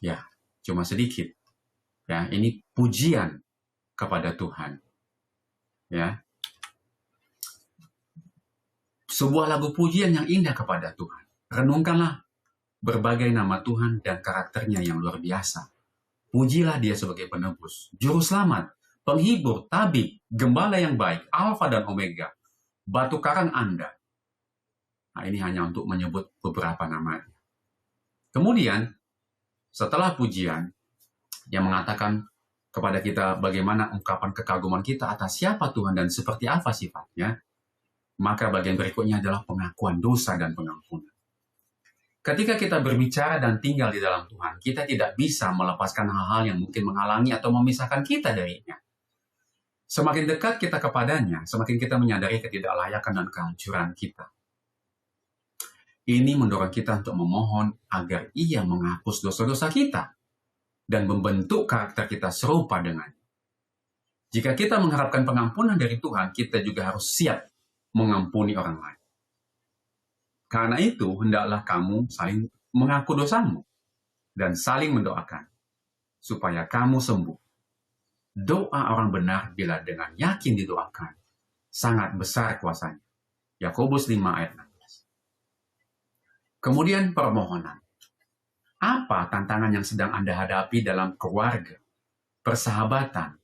Ya, cuma sedikit. Ya, ini pujian kepada Tuhan. Ya. Sebuah lagu pujian yang indah kepada Tuhan. Renungkanlah berbagai nama Tuhan dan karakternya yang luar biasa. Pujilah Dia sebagai penebus, juru selamat, penghibur, tabib, gembala yang baik, Alfa dan Omega, batu karang Anda. Nah, ini hanya untuk menyebut beberapa namanya. Kemudian, setelah pujian yang mengatakan kepada kita bagaimana ungkapan kekaguman kita atas siapa Tuhan dan seperti apa sifatnya, maka bagian berikutnya adalah pengakuan dosa dan pengampunan. Ketika kita berbicara dan tinggal di dalam Tuhan, kita tidak bisa melepaskan hal-hal yang mungkin menghalangi atau memisahkan kita darinya. Semakin dekat kita kepadanya, semakin kita menyadari ketidaklayakan dan kehancuran kita. Ini mendorong kita untuk memohon agar Ia menghapus dosa-dosa kita dan membentuk karakter kita serupa dengannya. Jika kita mengharapkan pengampunan dari Tuhan, kita juga harus siap mengampuni orang lain. Karena itu, hendaklah kamu saling mengaku dosamu dan saling mendoakan supaya kamu sembuh. Doa orang benar bila dengan yakin didoakan sangat besar kuasanya. Yakobus 5 ayat 16. Kemudian permohonan. Apa tantangan yang sedang Anda hadapi dalam keluarga, persahabatan,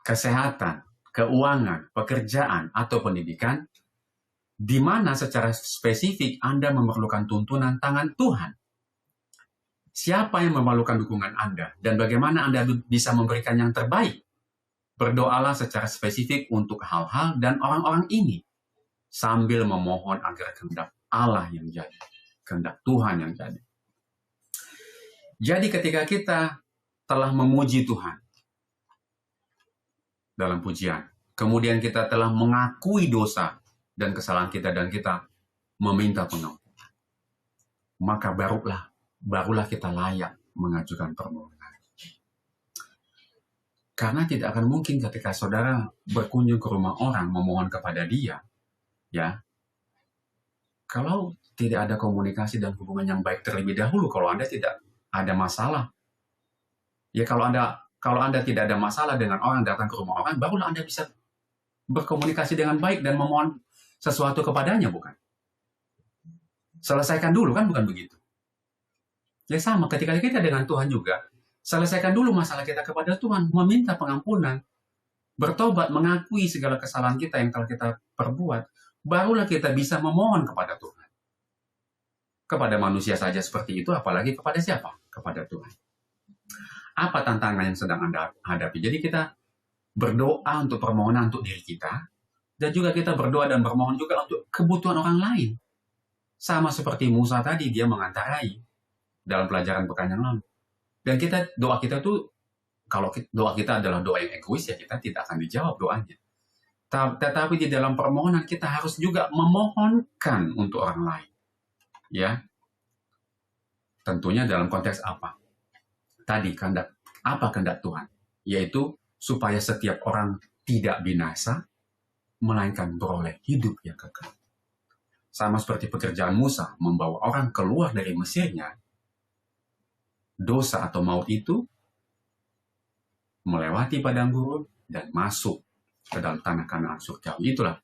kesehatan, keuangan, pekerjaan, atau pendidikan, di mana secara spesifik Anda memerlukan tuntunan tangan Tuhan? Siapa yang memerlukan dukungan Anda, dan bagaimana Anda bisa memberikan yang terbaik? Berdoalah secara spesifik untuk hal-hal dan orang-orang ini, sambil memohon agar kehendak Allah yang jadi, kehendak Tuhan yang jadi. Jadi ketika kita telah memuji Tuhan dalam pujian, kemudian kita telah mengakui dosa dan kesalahan kita, dan kita meminta pengampunan, maka barulah kita layak mengajukan permohonan. Karena tidak akan mungkin ketika saudara berkunjung ke rumah orang memohon kepada dia, ya, kalau tidak ada komunikasi dan hubungan yang baik terlebih dahulu, kalau Anda tidak ada masalah, ya kalau Anda tidak ada masalah dengan orang datang ke rumah orang, barulah Anda bisa berkomunikasi dengan baik dan memohon sesuatu kepadanya, bukan? Selesaikan dulu, kan bukan begitu? Ya sama, ketika kita dengan Tuhan juga, selesaikan dulu masalah kita kepada Tuhan, meminta pengampunan, bertobat, mengakui segala kesalahan kita yang telah kita perbuat, barulah kita bisa memohon kepada Tuhan. Kepada manusia saja seperti itu, apalagi kepada siapa? Kepada Tuhan. Apa tantangan yang sedang Anda hadapi? Jadi kita berdoa untuk permohonan untuk diri kita, dan juga kita berdoa dan bermohon juga untuk kebutuhan orang lain. Sama seperti Musa tadi, dia mengantarai dalam pelajaran pekan yang lalu. Dan doa kita tuh, kalau doa kita adalah doa yang egois, ya kita tidak akan dijawab doanya. Tetapi di dalam permohonan kita harus juga memohonkan untuk orang lain. Ya, tentunya dalam konteks apa? Tadi apa kehendak Tuhan? Yaitu supaya setiap orang tidak binasa, melainkan beroleh hidup yang kekal. Sama seperti pekerjaan Musa membawa orang keluar dari Mesirnya, dosa atau maut itu melewati padang gurun dan masuk ke dalam tanah Kanaan surgawi. Itulah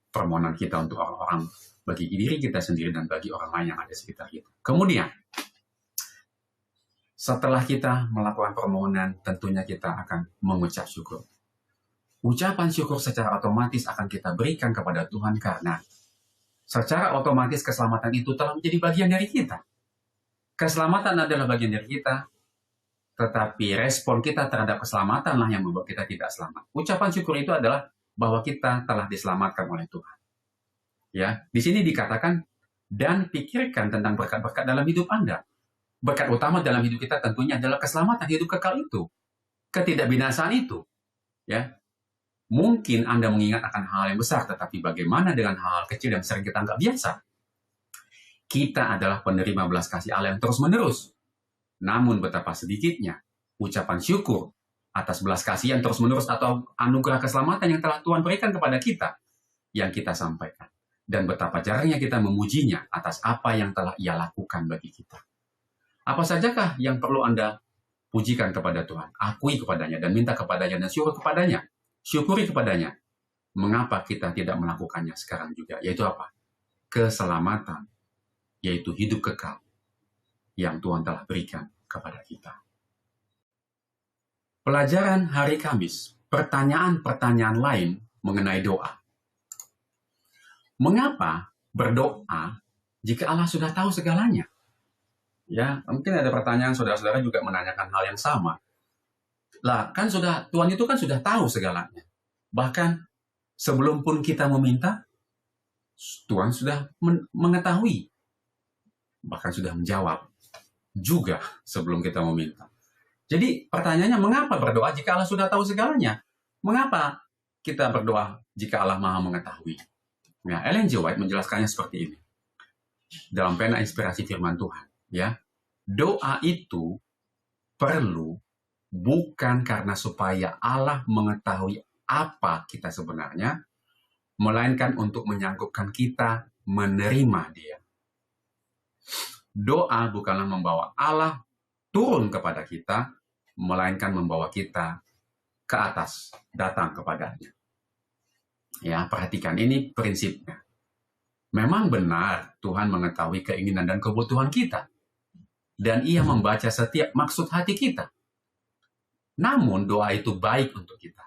permohonan kita untuk orang-orang, bagi diri kita sendiri dan bagi orang lain yang ada di sekitar kita. Kemudian, setelah kita melakukan permohonan, tentunya kita akan mengucap syukur. Ucapan syukur secara otomatis akan kita berikan kepada Tuhan karena secara otomatis keselamatan itu telah menjadi bagian dari kita. Keselamatan adalah bagian dari kita, tetapi respon kita terhadap keselamatanlah yang membuat kita tidak selamat. Ucapan syukur itu adalah bahwa kita telah diselamatkan oleh Tuhan. Ya, di sini dikatakan, dan pikirkan tentang berkat-berkat dalam hidup Anda. Berkat utama dalam hidup kita tentunya adalah keselamatan hidup kekal itu, ketidakbinasaan itu. Ya, mungkin Anda mengingat akan hal yang besar, tetapi bagaimana dengan hal kecil yang sering kita anggap biasa? Kita adalah penerima belas kasih Allah yang terus-menerus. Namun betapa sedikitnya ucapan syukur atas belas kasih yang terus-menerus atau anugerah keselamatan yang telah Tuhan berikan kepada kita yang kita sampaikan. Dan betapa jarangnya kita memujinya atas apa yang telah Ia lakukan bagi kita. Apa sajakah yang perlu Anda pujikan kepada Tuhan? Akui kepadanya dan minta kepadanya dan syukur kepadanya. Syukuri kepadanya. Mengapa kita tidak melakukannya sekarang juga? Yaitu apa? Keselamatan. Yaitu hidup kekal yang Tuhan telah berikan kepada kita. Pelajaran hari Kamis, pertanyaan-pertanyaan lain mengenai doa. Mengapa berdoa jika Allah sudah tahu segalanya? Ya, mungkin ada pertanyaan saudara-saudara juga menanyakan hal yang sama. Lah, kan Tuhan itu kan sudah tahu segalanya. Bahkan sebelum pun kita meminta, Tuhan sudah mengetahui. Bahkan sudah menjawab juga sebelum kita meminta. Jadi pertanyaannya, mengapa berdoa jika Allah sudah tahu segalanya? Mengapa kita berdoa jika Allah Maha mengetahui? Ya, Ellen G. White menjelaskannya seperti ini. Dalam pena inspirasi firman Tuhan. Ya, doa itu perlu bukan karena supaya Allah mengetahui apa kita sebenarnya, melainkan untuk menyanggupkan kita menerima Dia. Doa bukanlah membawa Allah turun kepada kita, melainkan membawa kita ke atas, datang kepadanya. Ya, perhatikan ini prinsipnya. Memang benar Tuhan mengetahui keinginan dan kebutuhan kita. Dan Ia membaca setiap maksud hati kita. Namun doa itu baik untuk kita.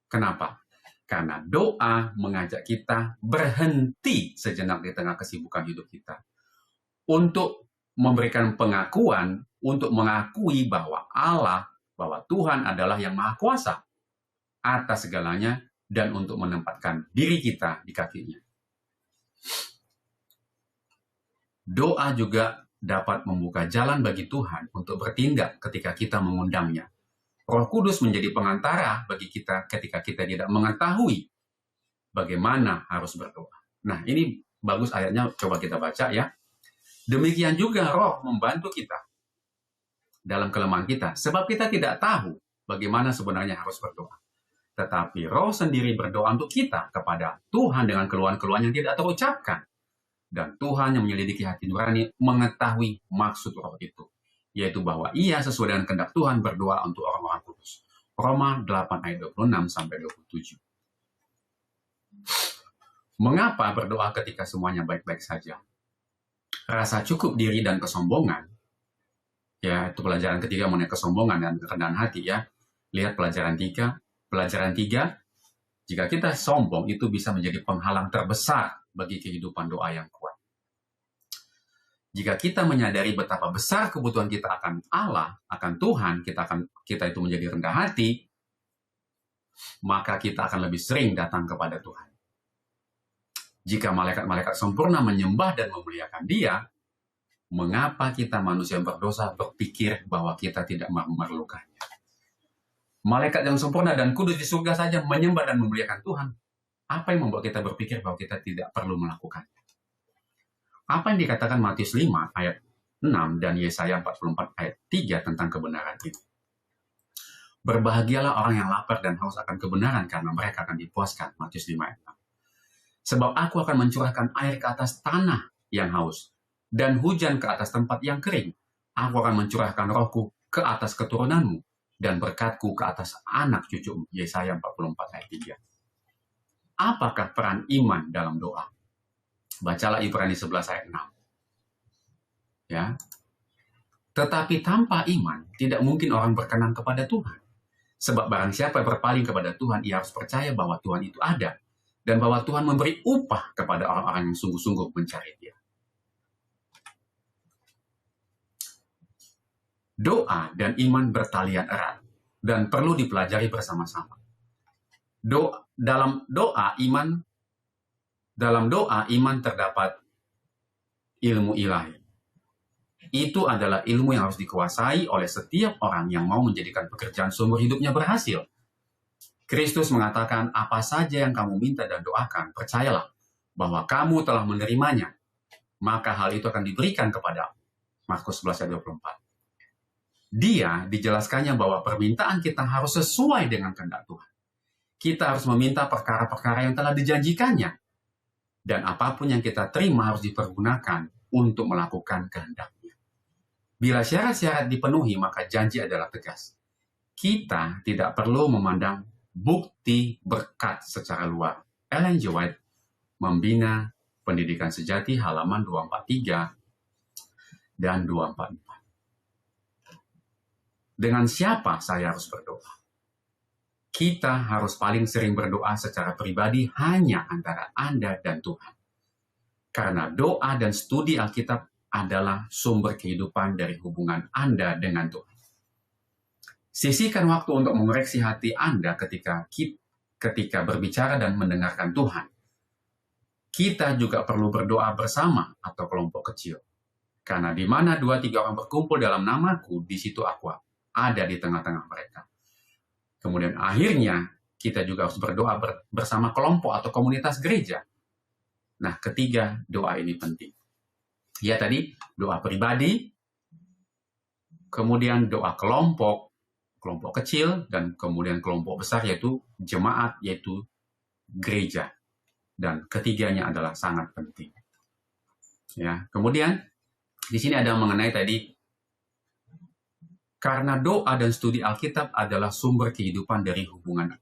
Kenapa? Karena doa mengajak kita berhenti sejenak di tengah kesibukan hidup kita. Untuk memberikan pengakuan, untuk mengakui bahwa Allah, bahwa Tuhan adalah yang Maha Kuasa atas segalanya, dan untuk menempatkan diri kita di kakinya. Doa juga dapat membuka jalan bagi Tuhan untuk bertindak ketika kita mengundangnya. Roh Kudus menjadi pengantara bagi kita ketika kita tidak mengetahui bagaimana harus berdoa. Nah, ini bagus ayatnya, coba kita baca ya. Demikian juga Roh membantu kita dalam kelemahan kita, sebab kita tidak tahu bagaimana sebenarnya harus berdoa. Tetapi Roh sendiri berdoa untuk kita kepada Tuhan dengan keluhan-keluhan yang tidak terucapkan. Dan Tuhan yang menyelidiki hati nurani mengetahui maksud Roh itu, yaitu bahwa Ia sesuai dengan kehendak Tuhan berdoa untuk orang-orang kudus. Roma 8 ayat 26-27. Mengapa berdoa ketika semuanya baik-baik saja? Rasa cukup diri dan kesombongan, ya itu pelajaran ketiga mengenai kesombongan dan kerendahan hati ya. Lihat pelajaran 3. Pelajaran 3, jika kita sombong itu bisa menjadi penghalang terbesar bagi kehidupan doa yang kuat. Jika kita menyadari betapa besar kebutuhan kita akan Allah, akan Tuhan, kita itu menjadi rendah hati, maka kita akan lebih sering datang kepada Tuhan. Jika malaikat-malaikat sempurna menyembah dan memuliakan Dia, mengapa kita manusia yang berdosa berpikir bahwa kita tidak memerlukannya? Malaikat yang sempurna dan kudus di surga saja menyembah dan memuliakan Tuhan. Apa yang membuat kita berpikir bahwa kita tidak perlu melakukannya? Apa yang dikatakan Matius 5 ayat 6 dan Yesaya 44 ayat 3 tentang kebenaran ini? Berbahagialah orang yang lapar dan haus akan kebenaran karena mereka akan dipuaskan. Matius 5 ayat 6. Sebab aku akan mencurahkan air ke atas tanah yang haus dan hujan ke atas tempat yang kering. Aku akan mencurahkan rohku ke atas keturunanmu dan berkatku ke atas anak cucumu. Yesaya 44 ayat 3. Apakah peran iman dalam doa? Bacalah Ibrani 11 ayat 6. Ya. Tetapi tanpa iman, tidak mungkin orang berkenan kepada Tuhan. Sebab barang siapa yang berpaling kepada Tuhan, ia harus percaya bahwa Tuhan itu ada. Dan bahwa Tuhan memberi upah kepada orang-orang yang sungguh-sungguh mencari Dia. Doa dan iman bertalian erat dan perlu dipelajari bersama-sama. Dalam doa iman terdapat ilmu ilahi. Itu adalah ilmu yang harus dikuasai oleh setiap orang yang mau menjadikan pekerjaan seumur hidupnya berhasil. Kristus mengatakan, apa saja yang kamu minta dan doakan, percayalah bahwa kamu telah menerimanya, maka hal itu akan diberikan kepadamu. Markus 11 ayat 24. Dia dijelaskannya bahwa permintaan kita harus sesuai dengan kehendak Tuhan. Kita harus meminta perkara-perkara yang telah dijanjikannya. Dan apapun yang kita terima harus dipergunakan untuk melakukan kehendak-Nya. Bila syarat-syarat dipenuhi, maka janji adalah tegas. Kita tidak perlu memandang bukti berkat secara luar. Ellen G. White, Membina Pendidikan Sejati, halaman 243 dan 244. Dengan siapa saya harus berdoa? Kita harus paling sering berdoa secara pribadi hanya antara Anda dan Tuhan. Karena doa dan studi Alkitab adalah sumber kehidupan dari hubungan Anda dengan Tuhan. Sisihkan waktu untuk mengoreksi hati Anda ketika berbicara dan mendengarkan Tuhan. Kita juga perlu berdoa bersama atau kelompok kecil. Karena di mana 2-3 orang berkumpul dalam namaku, di situ aku ada di tengah-tengah mereka. Kemudian akhirnya kita juga harus berdoa bersama kelompok atau komunitas gereja. Nah, ketiga, doa ini penting. Ya tadi, doa pribadi, kemudian doa kelompok kecil, dan kemudian kelompok besar yaitu jemaat, yaitu gereja. Dan ketiganya adalah sangat penting. Ya, kemudian di sini ada mengenai tadi, karena doa dan studi Alkitab adalah sumber kehidupan dari hubungan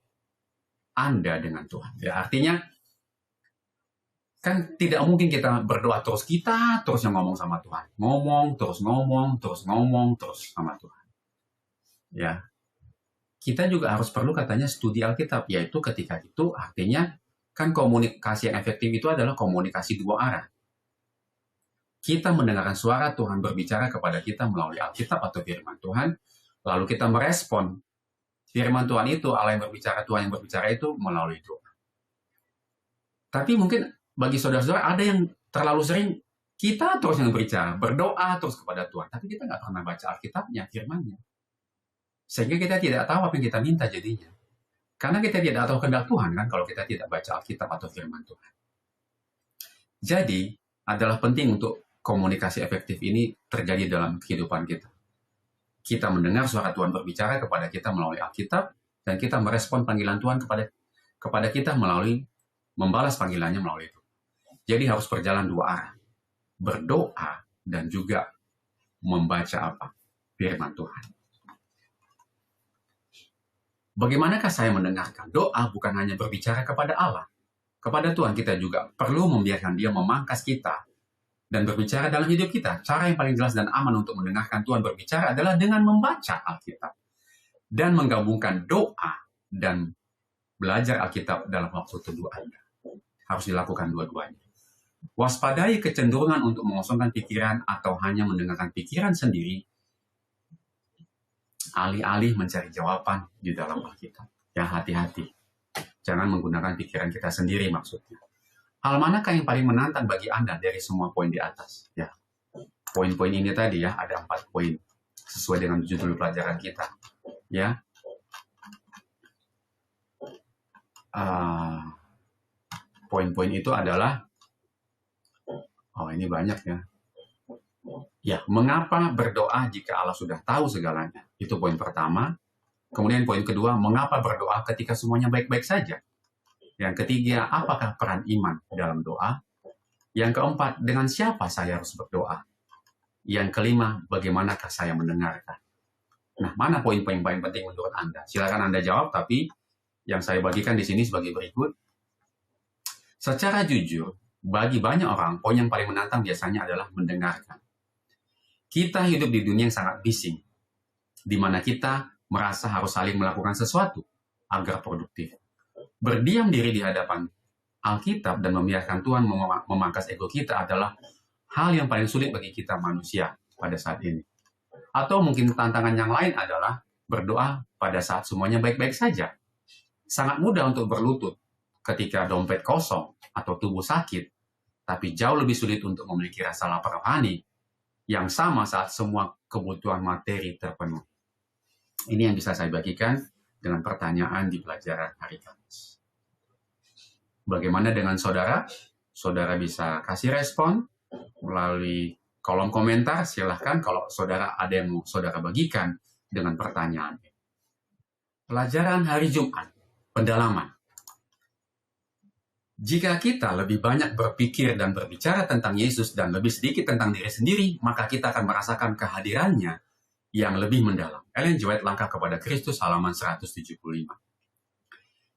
Anda dengan Tuhan. Ya, artinya Kan tidak mungkin kita berdoa terus, kita terus yang ngomong sama Tuhan. Ngomong, terus sama Tuhan. Ya. Kita juga harus perlu katanya studi Alkitab, yaitu ketika itu artinya kan komunikasi yang efektif itu adalah komunikasi dua arah. Kita mendengarkan suara Tuhan berbicara kepada kita melalui Alkitab atau firman Tuhan, lalu kita merespon firman Tuhan itu, Allah yang berbicara, Tuhan yang berbicara itu melalui doa. Tapi mungkin bagi saudara-saudara ada yang terlalu sering kita terus yang berbicara, berdoa terus kepada Tuhan, tapi kita nggak pernah baca Alkitabnya, firman-Nya. Sehingga kita tidak tahu apa yang kita minta jadinya. Karena kita tidak tahu kehendak Tuhan kan kalau kita tidak baca Alkitab atau firman Tuhan. Jadi, adalah penting untuk komunikasi efektif ini terjadi dalam kehidupan kita. Kita mendengar suara Tuhan berbicara kepada kita melalui Alkitab, dan kita merespon panggilan Tuhan kepada kita melalui membalas panggilannya melalui itu. Jadi harus berjalan dua arah. Berdoa dan juga membaca apa? Firman Tuhan. Bagaimanakah saya mendengarkan? Doa bukan hanya berbicara kepada Allah. Kepada Tuhan kita juga perlu membiarkan Dia memangkas kita dan berbicara dalam hidup kita. Cara yang paling jelas dan aman untuk mendengarkan Tuhan berbicara adalah dengan membaca Alkitab. Dan menggabungkan doa dan belajar Alkitab dalam waktu teduh Anda. Harus dilakukan dua-duanya. Waspadai kecenderungan untuk mengosongkan pikiran atau hanya mendengarkan pikiran sendiri, alih-alih mencari jawaban di dalam Alkitab. Ya, hati-hati. Jangan menggunakan pikiran kita sendiri maksudnya. Hal manakah yang paling menantang bagi Anda dari semua poin di atas? Ya, poin-poin ini tadi ya, ada 4 poin sesuai dengan judul pelajaran kita. Ya, poin-poin itu adalah, ini banyak ya. Ya, mengapa berdoa jika Allah sudah tahu segalanya? Itu poin pertama. Kemudian poin kedua, mengapa berdoa ketika semuanya baik-baik saja? Yang ketiga, apakah peran iman dalam doa? Yang keempat, dengan siapa saya harus berdoa? Yang kelima, bagaimanakah saya mendengarkan? Nah, mana poin-poin paling penting menurut Anda? Silakan Anda jawab, tapi yang saya bagikan di sini sebagai berikut. Secara jujur, bagi banyak orang, poin yang paling menantang biasanya adalah mendengarkan. Kita hidup di dunia yang sangat bising, di mana kita merasa harus saling melakukan sesuatu agar produktif. Berdiam diri di hadapan Alkitab dan membiarkan Tuhan memangkas ego kita adalah hal yang paling sulit bagi kita manusia pada saat ini. Atau mungkin tantangan yang lain adalah berdoa pada saat semuanya baik-baik saja. Sangat mudah untuk berlutut ketika dompet kosong atau tubuh sakit, tapi jauh lebih sulit untuk memiliki rasa lapar rohani yang sama saat semua kebutuhan materi terpenuhi. Ini yang bisa saya bagikan dengan pertanyaan di pelajaran hari Kamis. Bagaimana dengan saudara? Saudara bisa kasih respon melalui kolom komentar. Silahkan kalau saudara ada yang mau saudara bagikan dengan pertanyaan. Pelajaran hari Jumat, pendalaman. Jika kita lebih banyak berpikir dan berbicara tentang Yesus dan lebih sedikit tentang diri sendiri, maka kita akan merasakan kehadirannya yang lebih mendalam. Ellen G. White, Langkah kepada Kristus, halaman 175.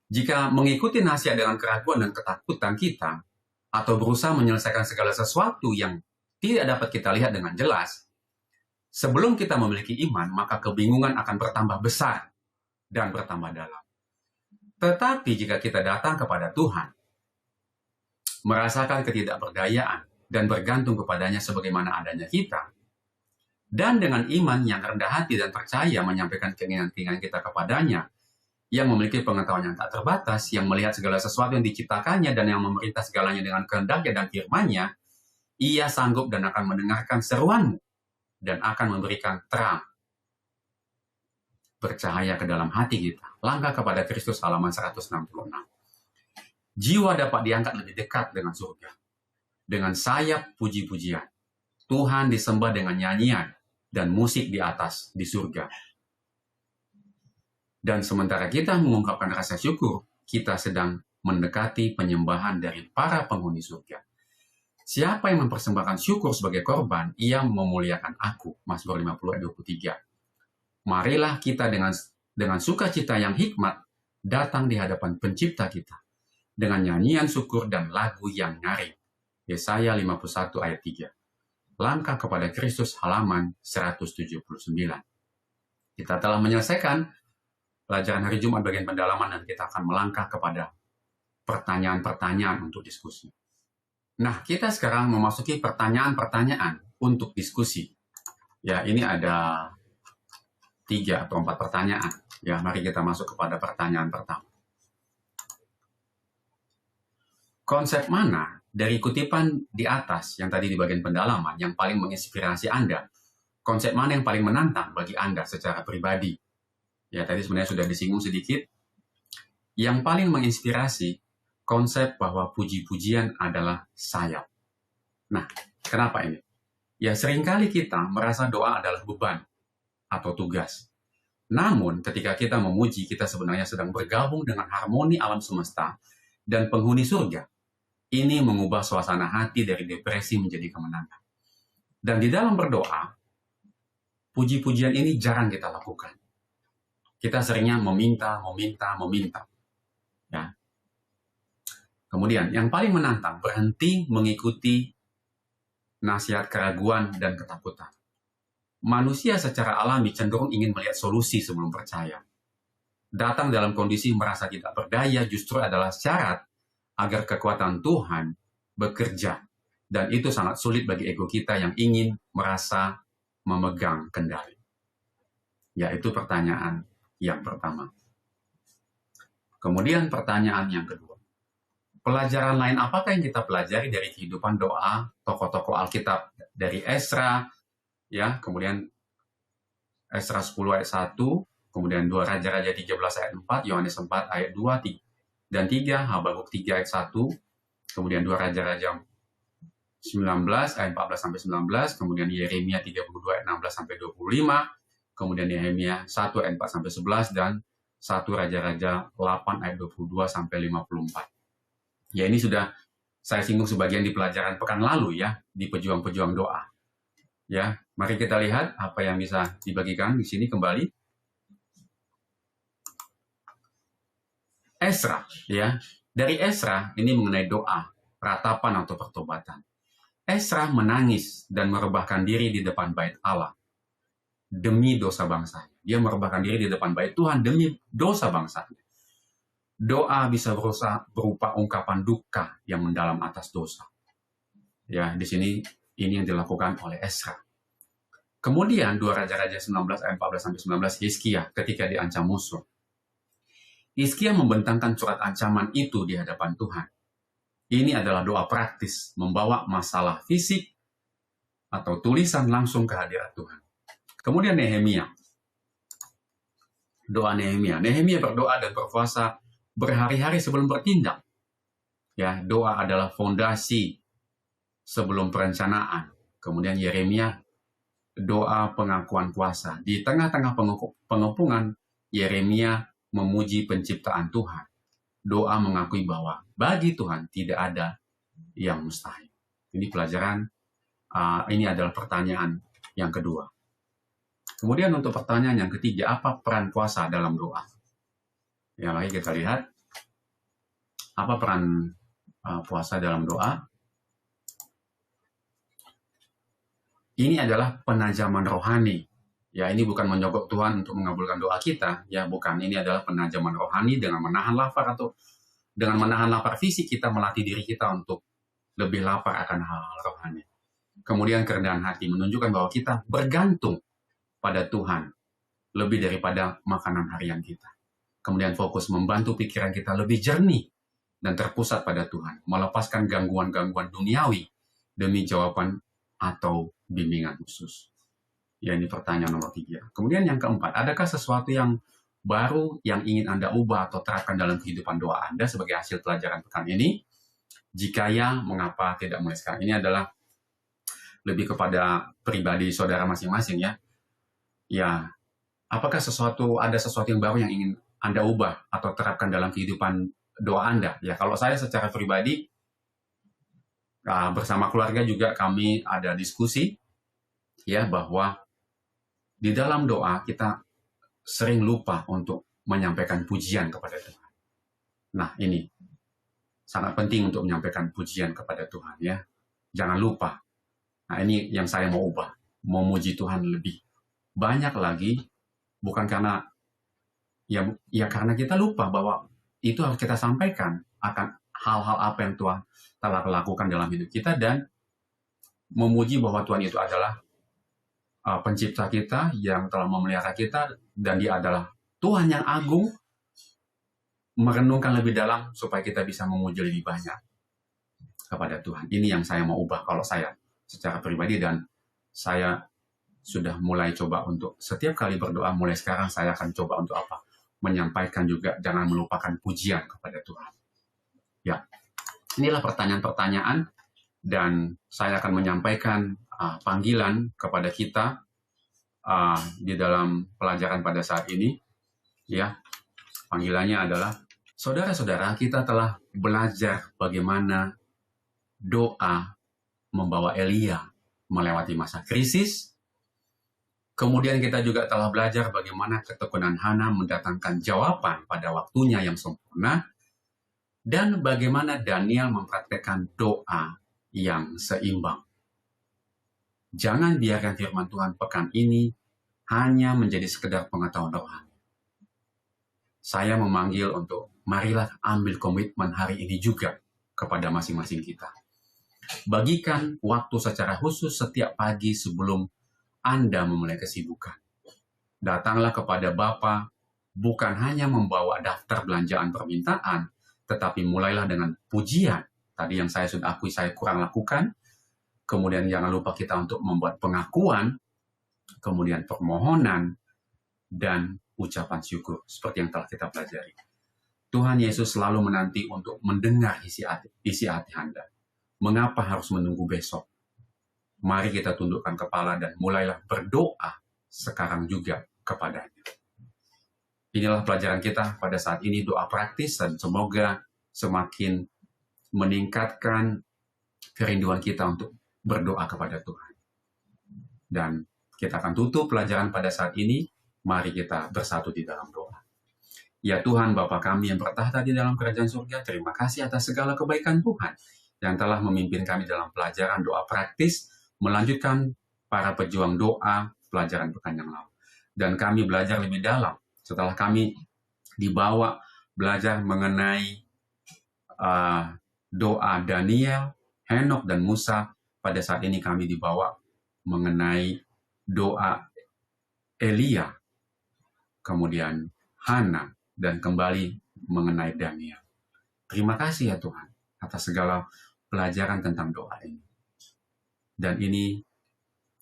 Jika mengikuti nasihat dengan keraguan dan ketakutan kita, atau berusaha menyelesaikan segala sesuatu yang tidak dapat kita lihat dengan jelas, sebelum kita memiliki iman, maka kebingungan akan bertambah besar dan bertambah dalam. Tetapi jika kita datang kepada Tuhan, merasakan ketidakberdayaan dan bergantung kepadanya sebagaimana adanya kita, dan dengan iman yang rendah hati dan percaya menyampaikan keinginan-keinginan kita kepadanya, yang memiliki pengetahuan yang tak terbatas, yang melihat segala sesuatu yang diciptakannya dan yang memerintah segalanya dengan kehendaknya dan firman-Nya, Ia sanggup dan akan mendengarkan seruanmu dan akan memberikan terang bercahaya ke dalam hati kita. Langkah kepada Kristus, halaman 166. Jiwa dapat diangkat lebih dekat dengan surga dengan sayap puji-pujian. Tuhan disembah dengan nyanyian dan musik di atas di surga. Dan sementara kita mengungkapkan rasa syukur, kita sedang mendekati penyembahan dari para penghuni surga. Siapa yang mempersembahkan syukur sebagai korban, ia memuliakan aku. Mazmur 50 ayat 23. Marilah kita dengan sukacita yang hikmat datang di hadapan pencipta kita. dengan nyanyian syukur dan lagu yang nyaring. Yesaya 51 ayat 3. Langkah kepada Kristus halaman 179. Kita telah menyelesaikan pelajaran hari Jumat bagian pendalaman dan kita akan melangkah kepada pertanyaan-pertanyaan untuk diskusi. Nah, kita sekarang memasuki pertanyaan-pertanyaan untuk diskusi. Ya, ini ada 3 atau 4 pertanyaan. Ya, mari kita masuk kepada pertanyaan pertama. Konsep mana dari kutipan di atas yang tadi di bagian pendalaman yang paling menginspirasi Anda? Konsep mana yang paling menantang bagi Anda secara pribadi? Ya, tadi sebenarnya sudah disinggung sedikit. Yang paling menginspirasi konsep bahwa puji-pujian adalah sayap. Nah, kenapa ini? Ya, seringkali kita merasa doa adalah beban atau tugas. Namun, ketika kita memuji, kita sebenarnya sedang bergabung dengan harmoni alam semesta dan penghuni surga. Ini mengubah suasana hati dari depresi menjadi kemenangan. Dan di dalam berdoa, puji-pujian ini jarang kita lakukan. Kita seringnya meminta. Ya. Kemudian, yang paling menantang, berhenti mengikuti nasihat keraguan dan ketakutan. Manusia secara alami cenderung ingin melihat solusi sebelum percaya. Datang dalam kondisi merasa tidak berdaya justru adalah syarat agar kekuatan Tuhan bekerja. Dan itu sangat sulit bagi ego kita yang ingin merasa memegang kendali. Yaitu pertanyaan yang pertama. Kemudian pertanyaan yang kedua. Pelajaran lain apakah yang kita pelajari dari kehidupan doa tokoh-tokoh Alkitab dari Esra, ya, kemudian Esra 10 ayat 1, kemudian 2 Raja-Raja 13 ayat 4, Yohanes 4 ayat 2, dan 3, Habakuk 3 ayat 1, kemudian 2 Raja-Raja 19 ayat 14-19, kemudian Yeremia 32 ayat 16-25, kemudian Nehemia 1 ayat 4-11, dan 1 Raja-Raja 8 ayat 22-54. Ya, ini sudah saya singgung sebagian di pelajaran pekan lalu ya, di pejuang-pejuang doa. Ya, mari kita lihat apa yang bisa dibagikan di sini kembali. Esra, ya. Dari Esra ini mengenai doa, ratapan atau pertobatan. Esra menangis dan merebahkan diri di depan bait Allah demi dosa bangsa. Dia merebahkan diri di depan bait Tuhan demi dosa bangsa. Doa bisa berupa ungkapan duka yang mendalam atas dosa. Ya, di sini ini yang dilakukan oleh Esra. Kemudian 2 Raja-Raja 19 ayat 14-19, Hizkia ketika diancam musuh. Hizkia membentangkan surat ancaman itu di hadapan Tuhan. Ini adalah doa praktis, membawa masalah fisik atau tulisan langsung ke hadirat Tuhan. Kemudian Nehemia. Doa Nehemia. Nehemia berdoa dan berpuasa berhari-hari sebelum bertindak. Ya, doa adalah fondasi sebelum perencanaan. Kemudian Yeremia, doa pengakuan kuasa. Di tengah-tengah pengepungan, Yeremia memuji penciptaan Tuhan. Doa mengakui bahwa bagi Tuhan tidak ada yang mustahil. Ini pelajaran, ini adalah pertanyaan yang kedua. Kemudian untuk pertanyaan yang ketiga, apa peran puasa dalam doa? Ya, lagi kita lihat, apa peran puasa dalam doa? Ini adalah penajaman rohani. Ya, ini bukan menyogok Tuhan untuk mengabulkan doa kita. Ya, bukan. Ini adalah penajaman rohani dengan menahan lapar atau dengan menahan lapar fisik kita melatih diri kita untuk lebih lapar akan hal-hal rohani. Kemudian kerendahan hati menunjukkan bahwa kita bergantung pada Tuhan lebih daripada makanan harian kita. Kemudian fokus membantu pikiran kita lebih jernih dan terpusat pada Tuhan, melepaskan gangguan-gangguan duniawi demi jawaban atau bimbingan khusus. Ya, ini pertanyaan nomor 3. Kemudian yang keempat, adakah sesuatu yang baru yang ingin Anda ubah atau terapkan dalam kehidupan doa Anda sebagai hasil pelajaran pekan ini? Jika ya, mengapa tidak mulai sekarang? Ini adalah lebih kepada pribadi saudara masing-masing ya. Ya, apakah ada sesuatu yang baru yang ingin Anda ubah atau terapkan dalam kehidupan doa Anda? Ya, kalau saya secara pribadi, bersama keluarga juga kami ada diskusi, ya, bahwa di dalam doa kita sering lupa untuk menyampaikan pujian kepada Tuhan. Nah, ini sangat penting untuk menyampaikan pujian kepada Tuhan ya. Jangan lupa. Nah, ini yang saya mau ubah, memuji Tuhan lebih banyak lagi, bukan karena ya karena kita lupa bahwa itu harus kita sampaikan akan hal-hal apa yang Tuhan telah lakukan dalam hidup kita, dan memuji bahwa Tuhan itu adalah pencipta kita yang telah memelihara kita, dan Dia adalah Tuhan yang agung. Merenungkan lebih dalam supaya kita bisa memuji lebih banyak kepada Tuhan. Ini yang saya mau ubah kalau saya secara pribadi, dan saya sudah mulai coba untuk setiap kali berdoa mulai sekarang saya akan coba untuk apa? Menyampaikan juga jangan melupakan pujian kepada Tuhan. Ya, inilah pertanyaan-pertanyaan, dan saya akan menyampaikan panggilan kepada kita di dalam pelajaran pada saat ini. Ya, panggilannya adalah, saudara-saudara, kita telah belajar bagaimana doa membawa Elia melewati masa krisis. Kemudian kita juga telah belajar bagaimana ketekunan Hana mendatangkan jawaban pada waktunya yang sempurna, dan bagaimana Daniel mempraktekkan doa yang seimbang. Jangan biarkan firman Tuhan pekan ini hanya menjadi sekedar pengetahuan rohani. Saya memanggil untuk marilah ambil komitmen hari ini juga kepada masing-masing kita. Bagikan waktu secara khusus setiap pagi sebelum Anda memulai kesibukan. Datanglah kepada Bapa bukan hanya membawa daftar belanjaan permintaan, tetapi mulailah dengan pujian. Tadi yang saya sudah akui saya kurang lakukan. Kemudian jangan lupa kita untuk membuat pengakuan, kemudian permohonan, dan ucapan syukur seperti yang telah kita pelajari. Tuhan Yesus selalu menanti untuk mendengar isi hati Anda. Mengapa harus menunggu besok? Mari kita tundukkan kepala dan mulailah berdoa sekarang juga kepadanya. Inilah pelajaran kita pada saat ini, doa praktis, dan semoga semakin meningkatkan kerinduan kita untuk berdoa kepada Tuhan. Dan kita akan tutup pelajaran pada saat ini. Mari kita bersatu di dalam doa. Ya Tuhan, Bapa kami yang bertahta di dalam kerajaan surga, terima kasih atas segala kebaikan Tuhan yang telah memimpin kami dalam pelajaran doa praktis, melanjutkan para pejuang doa pelajaran pekan yang lalu. Dan kami belajar lebih dalam setelah kami dibawa belajar mengenai doa Daniel, Henok, dan Musa. Pada saat ini kami dibawa mengenai doa Elia, kemudian Hana, dan kembali mengenai Daniel. Terima kasih ya Tuhan atas segala pelajaran tentang doa ini. Dan ini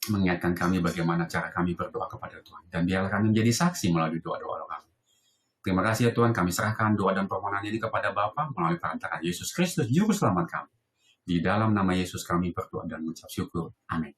mengingatkan kami bagaimana cara kami berdoa kepada Tuhan. Dan biarlah kami menjadi saksi melalui doa-doa kami. Terima kasih ya Tuhan, kami serahkan doa dan permohonan ini kepada Bapa melalui perantaraan Yesus Kristus, Juru Selamat kami. Di dalam nama Yesus kami berdoa dan mengucap syukur. Amin.